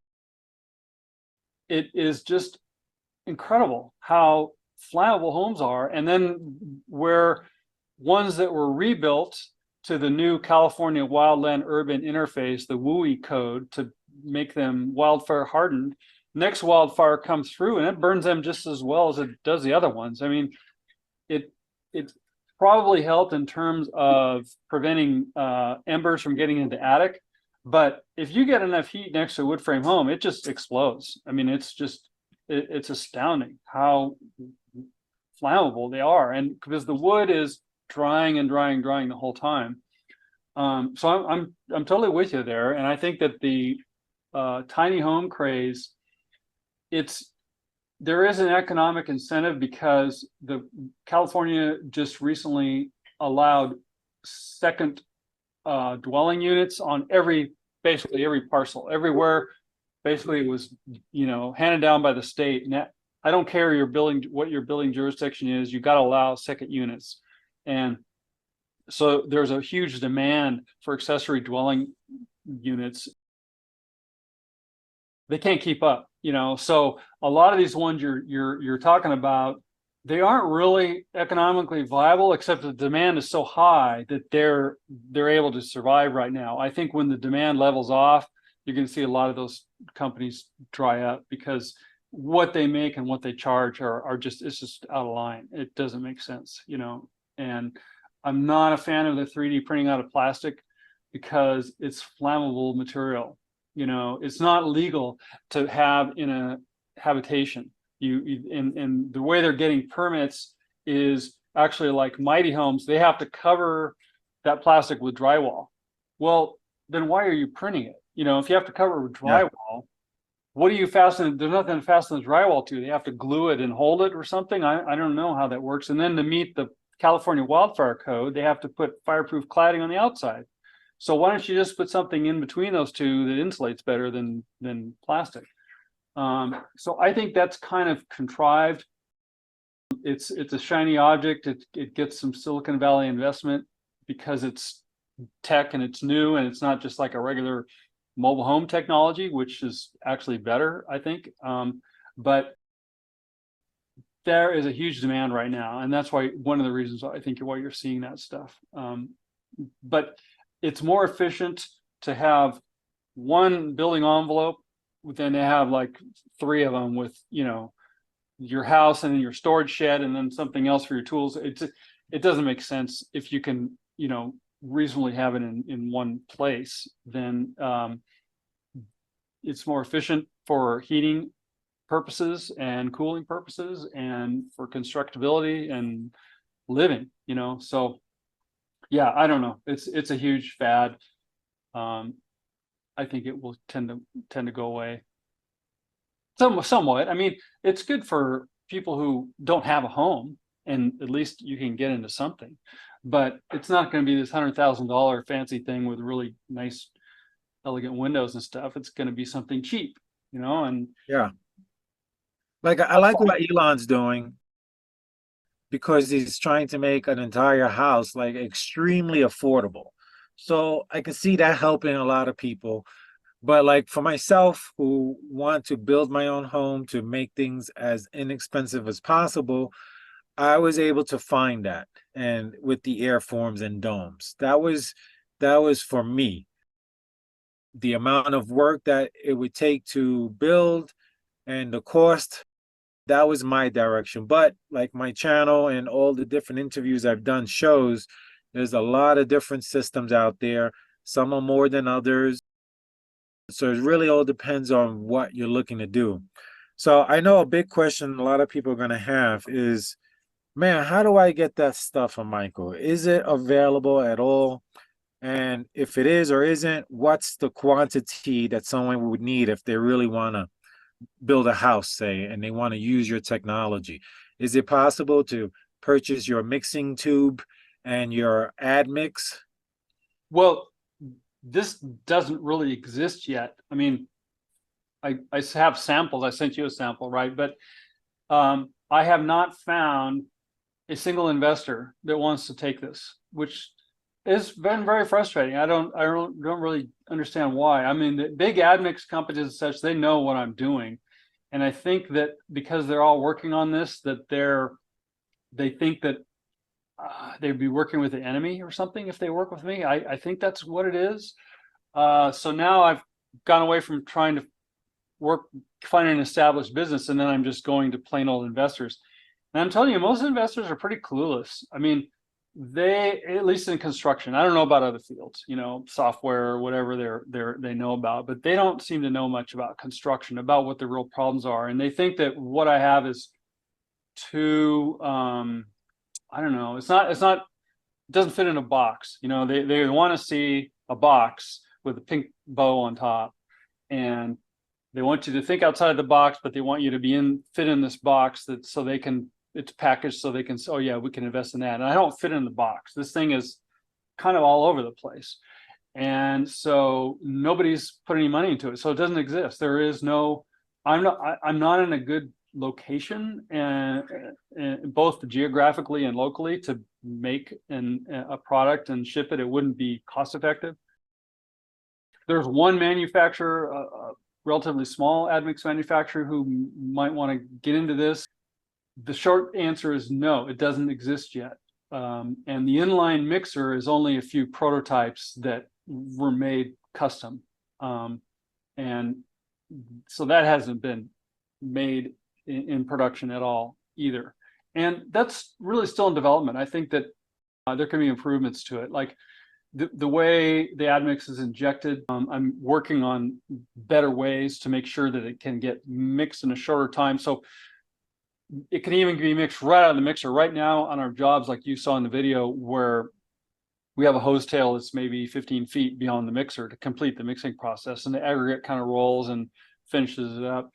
it is just incredible how flammable homes are. And then where ones that were rebuilt to the new California Wildland Urban Interface, the WUI code, to make them wildfire hardened, next wildfire comes through and it burns them just as well as it does the other ones. I mean, it probably helped in terms of preventing embers from getting into the attic. But if you get enough heat next to a wood frame home, it just explodes. I mean, it's astounding how flammable they are. And because the wood is drying and drying the whole time. So I'm totally with you there. And I think that the tiny home craze, there is an economic incentive because the California just recently allowed second dwelling units on basically every parcel everywhere. Basically, it was handed down by the state. And I don't care what your building jurisdiction is. You got to allow second units, and so there's a huge demand for accessory dwelling units. They can't keep up, so a lot of these ones you're talking about, they aren't really economically viable, except the demand is so high that they're able to survive right now. I think when the demand levels off, you're going to see a lot of those companies dry up, because what they make and what they charge are just, it's just out of line. It doesn't make sense, and I'm not a fan of the 3D printing out of plastic, because it's flammable material. It's not legal to have in a habitation. And the way they're getting permits is actually like Mighty Homes. They have to cover that plastic with drywall. Well, then why are you printing it? If you have to cover it with drywall, what do you fasten? There's nothing to fasten the drywall to. They have to glue it and hold it or something. I don't know how that works. And then to meet the California wildfire code, they have to put fireproof cladding on the outside. So why don't you just put something in between those two that insulates better than plastic? So I think that's kind of contrived. It's a shiny object. It gets some Silicon Valley investment because it's tech and it's new, and it's not just like a regular mobile home technology, which is actually better, I think. But there is a huge demand right now, and that's why one of the reasons I think why you're seeing that stuff. But it's more efficient to have one building envelope than to have like 3 of them with, your house and then your storage shed and then something else for your tools. It doesn't make sense. If you can, reasonably have it in one place, then it's more efficient for heating purposes and cooling purposes and for constructability and living, so yeah, I don't know. It's a huge fad. I think it will tend to go away. Somewhat. I mean, it's good for people who don't have a home, and at least you can get into something. But it's not going to be this $100,000 fancy thing with really nice, elegant windows and stuff. It's going to be something cheap, and Yeah. Like I like what Elon's doing, because he's trying to make an entire house like extremely affordable. So I can see that helping a lot of people. But like for myself, who want to build my own home to make things as inexpensive as possible, I was able to find that. And with the airforms and domes, that was for me. The amount of work that it would take to build and the cost, that was my direction. But like my channel and all the different interviews I've done shows, there's a lot of different systems out there. Some are more than others. So it really all depends on what you're looking to do. So I know a big question a lot of people are going to have is, man, how do I get that stuff from Michael? Is it available at all? And if it is or isn't, what's the quantity that someone would need if they really want to build a house, say, and they want to use your technology? Is it possible to purchase your mixing tube and your admix? well, this doesn't really exist yet. I mean, I have samples. I sent you a sample, right? But I have not found a single investor that wants to take this, which has been very frustrating. I don't really understand why. I mean, the big admix companies and such, they know what I'm doing, and I think that because they're all working on this, that they think that they'd be working with the enemy or something if they work with me. I think that's what it is. So now I've gone away from trying to find an established business, and then I'm just going to plain old investors. And I'm telling you, most investors are pretty clueless. I mean, they, at least in construction, I don't know about other fields, software or whatever they know about, but they don't seem to know much about construction, about what the real problems are. And they think that what I have is too, I don't know, it doesn't fit in a box. They want to see a box with a pink bow on top, and they want you to think outside the box, but they want you to fit in this box it's packaged so they can say, oh yeah, we can invest in that. And I don't fit in the box. This thing is kind of all over the place. And so nobody's put any money into it. So it doesn't exist. I'm not in a good location and both geographically and locally to make a product and ship it. It wouldn't be cost effective. There's one manufacturer, a relatively small admix manufacturer, who might want to get into this. The short answer is no, it doesn't exist yet. And the inline mixer is only a few prototypes that were made custom. And so that hasn't been made in production at all either. And that's really still in development. I think that there can be improvements to it. Like the way the admix is injected, I'm working on better ways to make sure that it can get mixed in a shorter time. So it can even be mixed right out of the mixer. Right now on our jobs, like you saw in the video, where we have a hose tail that's maybe 15 feet beyond the mixer to complete the mixing process, and the aggregate kind of rolls and finishes it up.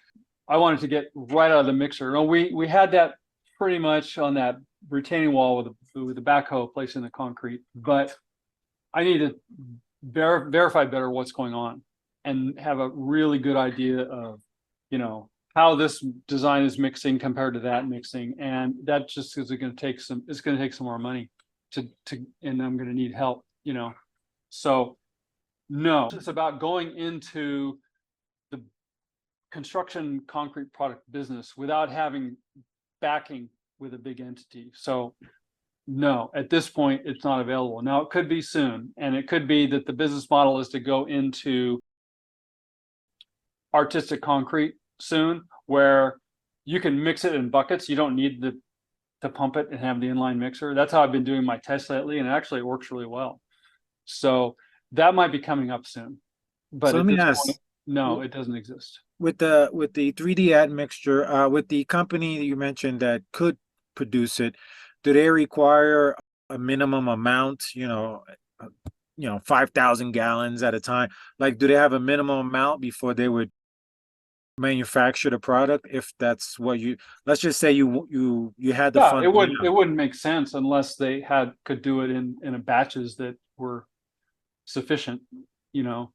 I wanted to get right out of the mixer. No, we had that pretty much on that retaining wall with the backhoe placing the concrete, but I need to verify better what's going on and have a really good idea of, you know, how this design is mixing compared to that mixing. And that just is going to take some, it's going to take some more money and I'm going to need help, you know. So no, it's about going into the construction concrete product business without having backing with a big entity. So no, at this point, it's not available. Now it could be soon, and it could be that the business model is to go into artistic concrete soon, where you can mix it in buckets. You don't need to pump it and have the inline mixer. That's how I've been doing my tests lately, and actually it works really well. So that might be coming up soon. But So at let me this ask, point, no, it doesn't exist. with the 3D admixture, with the company that you mentioned that could produce it, do they require a minimum amount, 5,000 gallons at a time? Like, do they have a minimum amount before they would manufacture the product? If that's what let's just say you had the Yeah, fund. it wouldn't make sense unless they could do it in a batches that were sufficient, you know.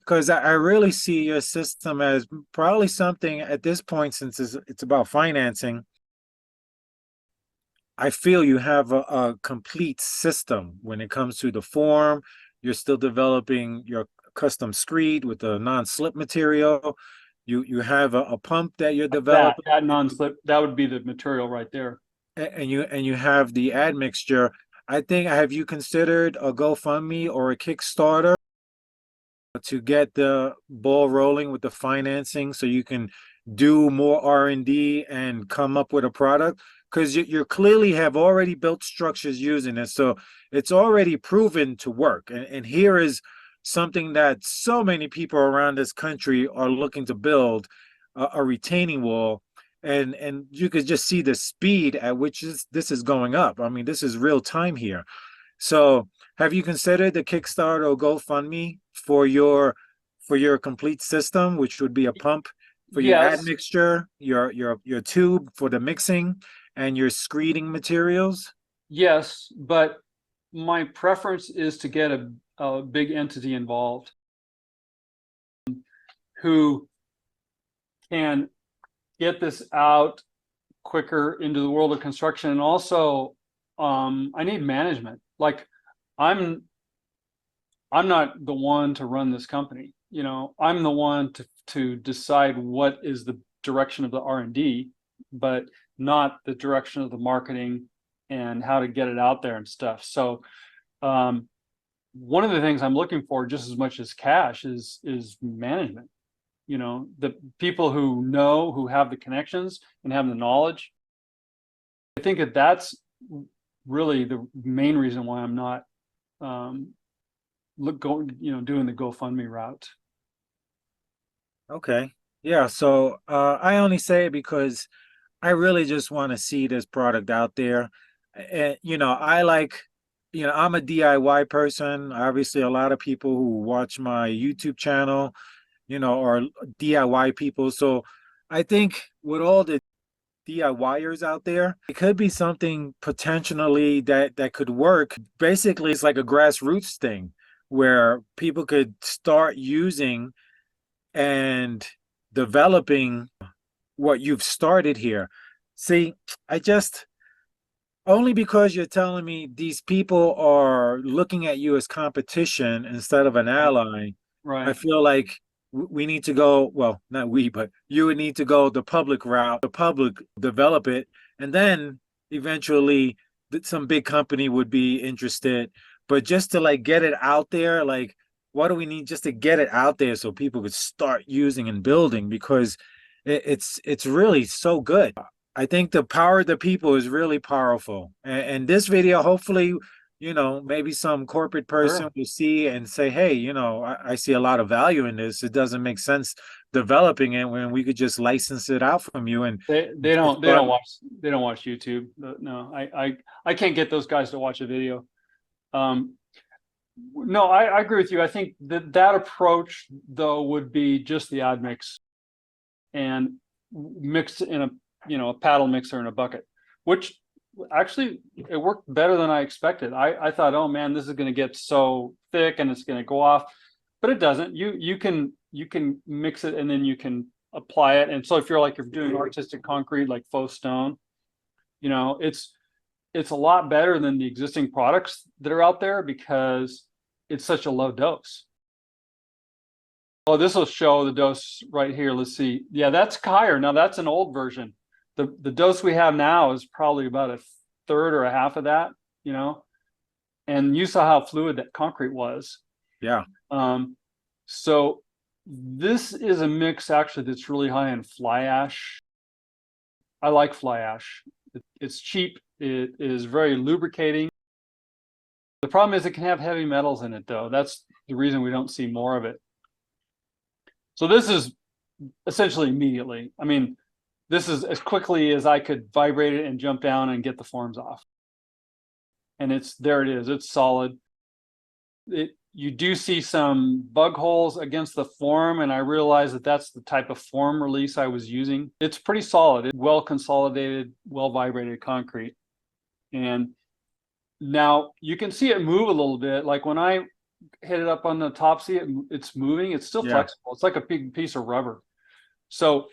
Because I really see your system as probably something at this point, since it's about financing. I feel you have a complete system when it comes to the form. You're still developing your custom screed with the non-slip material. You have a pump that you're developing, That non-slip, that would be the material right there. and you have the admixture. I think, have you considered a GoFundMe or a Kickstarter to get the ball rolling with the financing so you can do more R&D and come up with a product? Because you clearly have already built structures using it, so it's already proven to work. And here is something that so many people around this country are looking to build, a retaining wall, and you could just see the speed at which this is going up. I mean, this is real time here. So have you considered the Kickstarter or GoFundMe for your complete system, which would be a pump for your Yes, admixture, your tube for the mixing, and your screeding materials? yes, but my preference is to get a big entity involved who can get this out quicker into the world of construction. And also, I need management. Like, I'm not the one to run this company. You know, I'm the one to decide what is the direction of the R&D, but not the direction of the marketing and how to get it out there and stuff. So one of the things I'm looking for just as much as cash is management. You know, the people who have the connections and have the knowledge. I think that's really the main reason why I'm not doing the GoFundMe route. Okay. Yeah, so I only say it because I really just want to see this product out there. And I'm a DIY person. Obviously, a lot of people who watch my YouTube channel, are DIY people. So I think with all the DIYers out there, it could be something potentially that could work. Basically, it's like a grassroots thing where people could start using and developing what you've started here. See, I just only because you're telling me these people are looking at you as competition instead of an ally, I Right. feel like we need to go, well, not we, but you would need to go the public route, the public develop it, and then eventually some big company would be interested. But just to like get it out there, like what do we need just to get it out there so people could start using and building because it's really so good. I think the power of the people is really powerful. And this video, hopefully, maybe some corporate person Sure. will see and say, hey, I see a lot of value in this. It doesn't make sense developing it when we could just license it out from you and They don't they start. don't watch they don't watch YouTube. No, I can't get those guys to watch a video. Um, no, I agree with you. I think that approach though would be just the admix and mixed in a paddle mixer in a bucket, which actually it worked better than I expected. I thought, oh man, this is going to get so thick and it's going to go off, but it doesn't. You can mix it and then you can apply it. And so if you're doing artistic concrete like faux stone, it's a lot better than the existing products that are out there because it's such a low dose. Oh, this will show the dose right here. Let's see. Yeah, that's higher. Now that's an old version. The dose we have now is probably about a third or a half of that, and you saw how fluid that concrete was. Yeah. So this is a mix actually that's really high in fly ash. I like fly ash. It's cheap. It is very lubricating. The problem is it can have heavy metals in it though. That's the reason we don't see more of it. So this is essentially immediately. I mean, this is as quickly as I could vibrate it and jump down and get the forms off. And there it is. It's solid. You do see some bug holes against the form, and I realize that that's the type of form release I was using. It's pretty solid. It's well consolidated, well vibrated concrete. And now you can see it move a little bit. Like when I hit it up on the top, it's moving. It's still flexible. It's like a big piece of rubber. So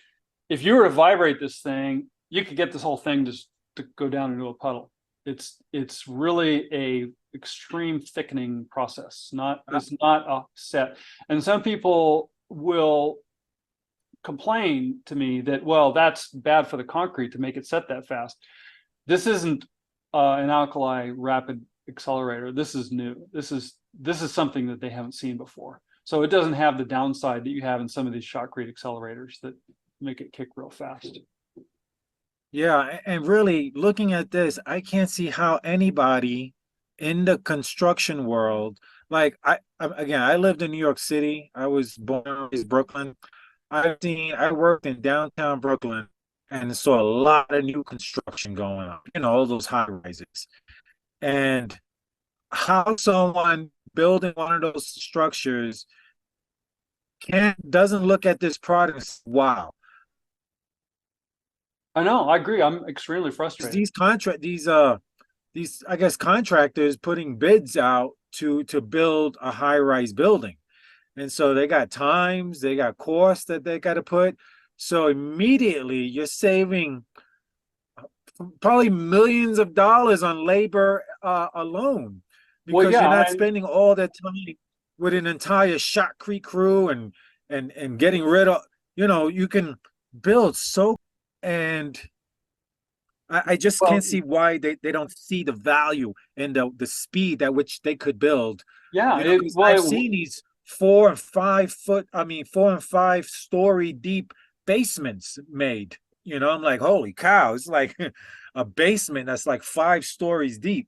if you were to vibrate this thing, you could get this whole thing just to go down into a puddle. It's really a extreme thickening process. It's not a set. And some people will complain to me that, well, that's bad for the concrete to make it set that fast. This isn't an alkali rapid accelerator. This is new. This is something that they haven't seen before. So it doesn't have the downside that you have in some of these shotcrete accelerators that make it kick real fast. Yeah, and really looking at this, I can't see how anybody in the construction world, like again, I lived in New York City. I was born and raised Brooklyn. I worked in downtown Brooklyn and saw a lot of new construction going on, all those high rises. And how someone building one of those structures doesn't look at this product and say, wow. I know, I agree. I'm extremely frustrated. These I guess contractors putting bids out to build a high-rise building. And so they got times, they got costs that they got to put. So immediately you're saving probably millions of dollars on labor alone because you're not spending all that time with an entire shotcrete crew and getting rid of, you can build so, and I just can't see why they don't see the value and the speed at which they could build. Yeah, I've seen these 4 and 5 story deep basements made. I'm like, holy cow, it's like a basement that's like 5 stories deep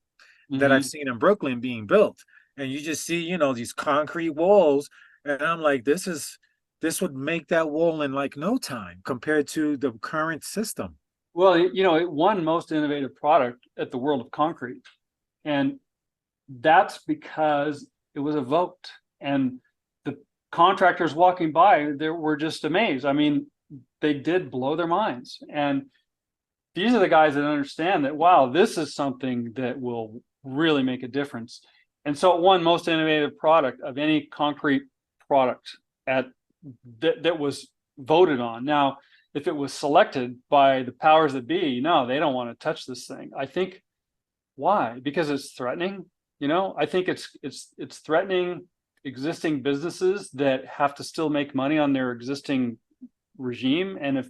that I've seen in Brooklyn being built. And you just see, these concrete walls, and I'm like, this would make that wall in like no time compared to the current system. Well, it won most innovative product at the World of Concrete. And that's because it was a vote. And the contractors walking by, they were just amazed. I mean, they did blow their minds. And these are the guys that understand that, wow, this is something that will really make a difference. And so it won most innovative product of any concrete product that was voted on. Now, if it was selected by the powers that be, no, they don't want to touch this thing. I think why? Because it's threatening. I think it's threatening existing businesses that have to still make money on their existing regime. And if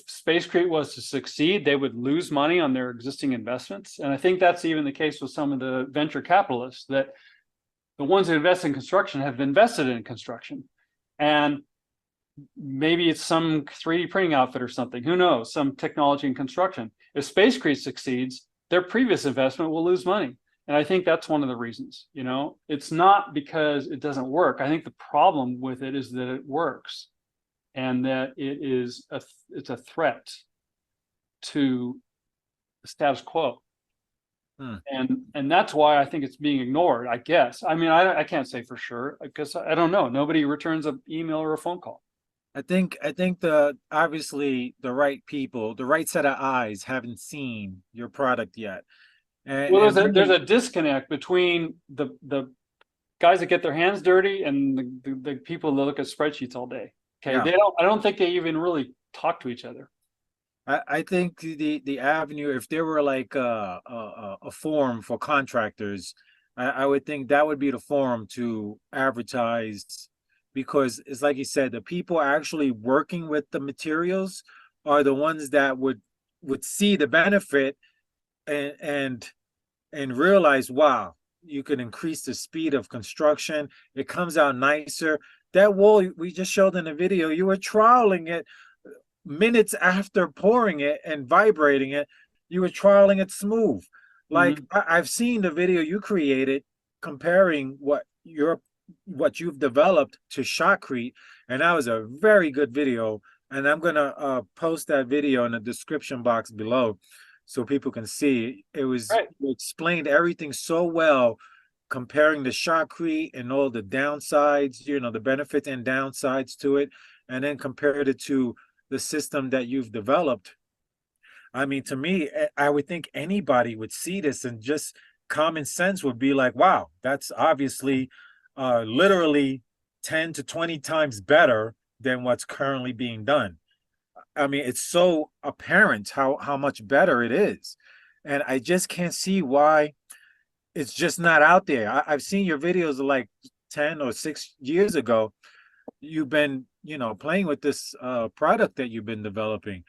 Spacecrete was to succeed, they would lose money on their existing investments. And I think that's even the case with some of the venture capitalists, that the ones that invest in construction have invested in construction. And maybe it's some 3D printing outfit or something, who knows, some technology in construction. If Spacecrete succeeds, their previous investment will lose money. And I think that's one of the reasons. It's not because it doesn't work. I think the problem with it is that it works, and that it's a threat to the status quo. And that's why I think it's being ignored, I guess. I mean, I can't say for sure, because I don't know. Nobody returns an email or a phone call. I think obviously the right people, the right set of eyes haven't seen your product yet. Well, there's a disconnect between the guys that get their hands dirty and the people that look at spreadsheets all day. Okay, Yeah. I don't think they even really talk to each other. I think the avenue, if there were like a forum for contractors, I would think that would be the forum to advertise, because it's like you said, the people actually working with the materials are the ones that would see the benefit and realize, wow, you can increase the speed of construction. It comes out nicer. That wall we just showed in the video, you were trialing it minutes after pouring it and vibrating it. You were trialing it smooth. Like I've seen the video you created comparing what you've developed to Shotcrete, and that was a very good video. And I'm gonna post that video in the description box below so people can see. It was Right. You explained everything so well, comparing the Shotcrete and all the downsides, the benefits and downsides to it, and then compared it to the system that you've developed. I mean, to me, I would think anybody would see this, and just common sense would be like, wow, that's obviously literally 10 to 20 times better than what's currently being done. I mean, it's so apparent how much better it is. And I just can't see why it's just not out there. I've seen your videos like 10 or 6 years ago. You've been, playing with this product that you've been developing.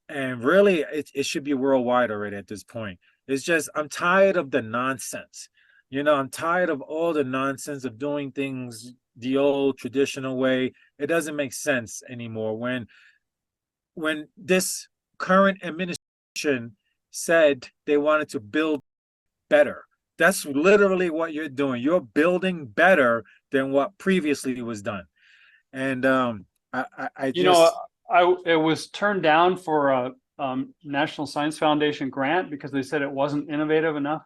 And really, it should be worldwide already at this point. It's just, I'm tired of the nonsense. I'm tired of all the nonsense of doing things the old traditional way. It doesn't make sense anymore. When this current administration said they wanted to build better, that's literally what you're doing. You're building better than what previously was done. And I just, it was turned down for a National Science Foundation grant because they said it wasn't innovative enough.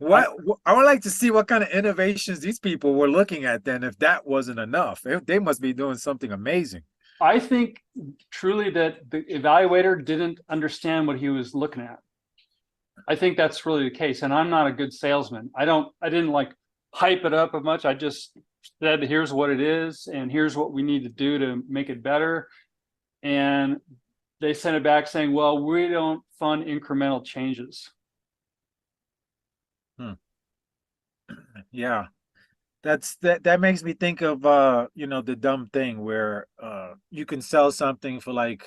I would like to see what kind of innovations these people were looking at then, if that wasn't enough. They must be doing something amazing. I think truly that the evaluator didn't understand what he was looking at. I think that's really the case. And I'm not a good salesman. I didn't like hype it up as much. I just said, here's what it is, and here's what we need to do to make it better. And they sent it back saying, well, we don't fund incremental changes. Yeah, that makes me think of the dumb thing where you can sell something for like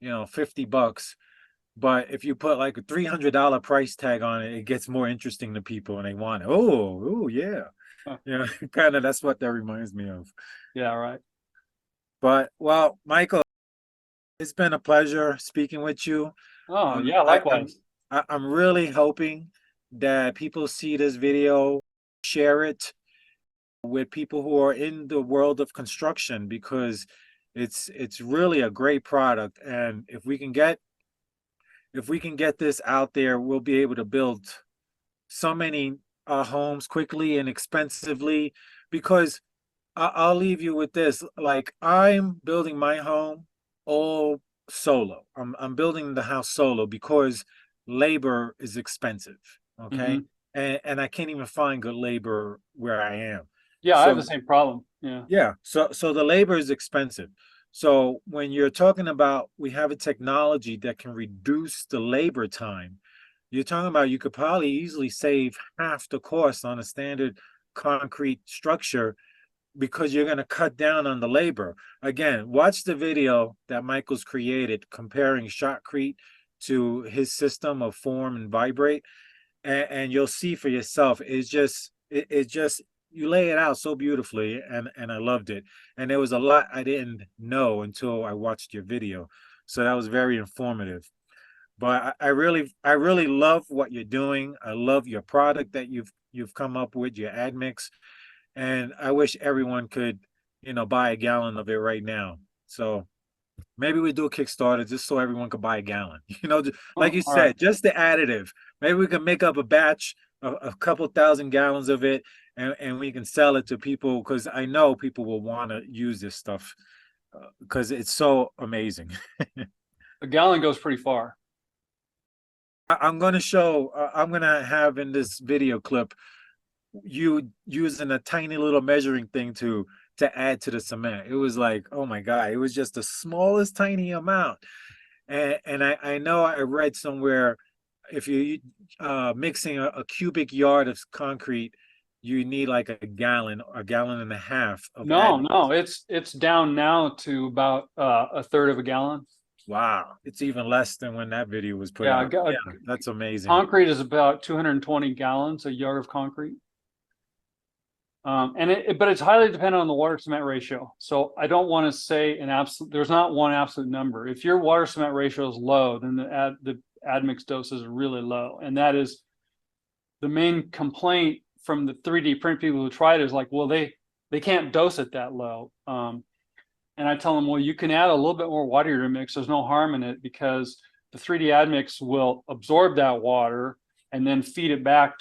$50, but if you put like a $300 price tag on it, it gets more interesting to people and they want it. Oh yeah. Kind of, that's what that reminds me of. Yeah, right. But well, Michael, it's been a pleasure speaking with you. Oh yeah, likewise. I'm really hoping that people see this video, share it with people who are in the world of construction, because it's really a great product. And if we can get this out there, we'll be able to build so many homes quickly and expensively. Because I'll leave you with this: like, I'm building my home all solo. I'm building the house solo because labor is expensive. Okay. And I can't even find good labor where I am. Yeah, I have So the same problem. Yeah. Yeah. So the labor is expensive. So when you're talking about we have a technology that can reduce the labor time, you're talking about you could probably easily save half the cost on a standard concrete structure because you're going to cut down on the labor. Again, watch the video that Michael's created comparing Shotcrete to his system of form and vibrate, and you'll see for yourself. It's just you lay it out so beautifully, and I loved it. And there was a lot I didn't know until I watched your video, so that was very informative. But I really love what you're doing. I love your product that you've come up with, your admix, and I wish everyone could, buy a gallon of it right now. So maybe we do a Kickstarter just so everyone could buy a gallon. Like Oh, you all right. said, just the additive. Maybe we can make up a batch of a couple thousand gallons of it, and we can sell it to people because I know people will want to use this stuff because it's so amazing. A gallon goes pretty far. I'm going to show, I'm going to have in this video clip you using a tiny little measuring thing to add to the cement. It was like, oh my God, it was just the smallest tiny amount. And I know I read somewhere if you mixing a cubic yard of concrete, you need like a gallon and a half of No, admix. no, it's down now to about a third of a gallon. Wow, it's even less than when that video was put Yeah, out. Yeah, that's amazing. concrete is about 220 gallons, a yard of concrete. But it's highly dependent on the water cement ratio. So I don't want to say an absolute, there's not one absolute number. If your water cement ratio is low, then the admix dose is really low. And that is the main complaint from the 3D print people who tried it is like, well, they can't dose it that low. And I tell them, well, you can add a little bit more water to your mix. There's no harm in it because the 3D admix will absorb that water and then feed it back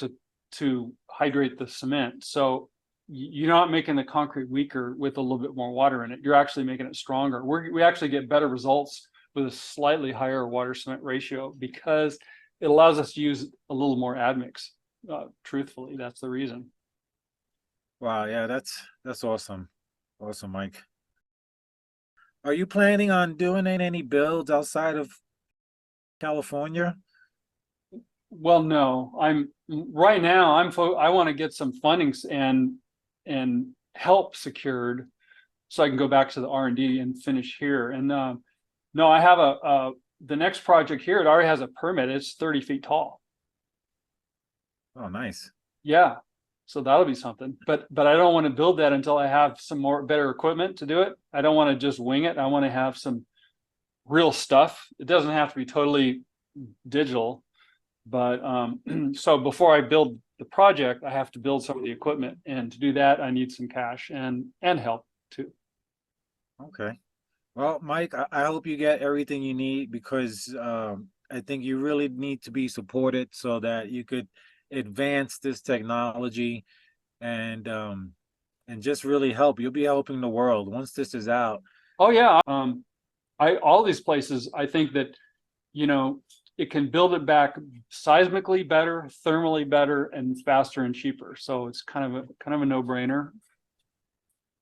to hydrate the cement. So you're not making the concrete weaker with a little bit more water in it. You're actually making it stronger. We actually get better results with a slightly higher water cement ratio because it allows us to use a little more admix. Truthfully, that's the reason. Wow, yeah, that's awesome. Awesome, Mike. Are you planning on doing any builds outside of California? Well, no, I'm right now. I want to get some fundings and help secured so I can go back to the R&D and finish here. And no, I have the next project here. It already has a permit. It's 30 feet tall. Oh, nice. Yeah, so that'll be something. But I don't want to build that until I have some more better equipment to do it. I don't want to just wing it. I want to have some real stuff. It doesn't have to be totally digital, but so before I build the project, I have to build some of the equipment, and to do that, I need some cash and help too. Okay. Well, Mike, I hope you get everything you need because I think you really need to be supported so that you could advance this technology and just really help. You'll be helping the world once this is out. Oh yeah, all these places, I think that it can build it back seismically better, thermally better, and faster and cheaper. So it's kind of a no-brainer.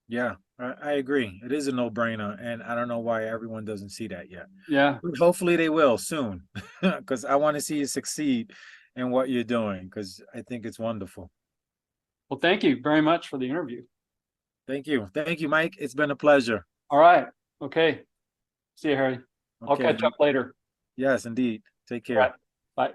Yeah, I agree. It is a no-brainer, and I don't know why everyone doesn't see that yet. Yeah. But hopefully they will soon, because I want to see you succeed in what you're doing, because I think it's wonderful. Well, thank you very much for the interview. Thank you. Thank you, Mike. It's been a pleasure. All right. Okay. See you, Harry. I'll Okay. catch up later. Yes, indeed. Take All care. right. Bye.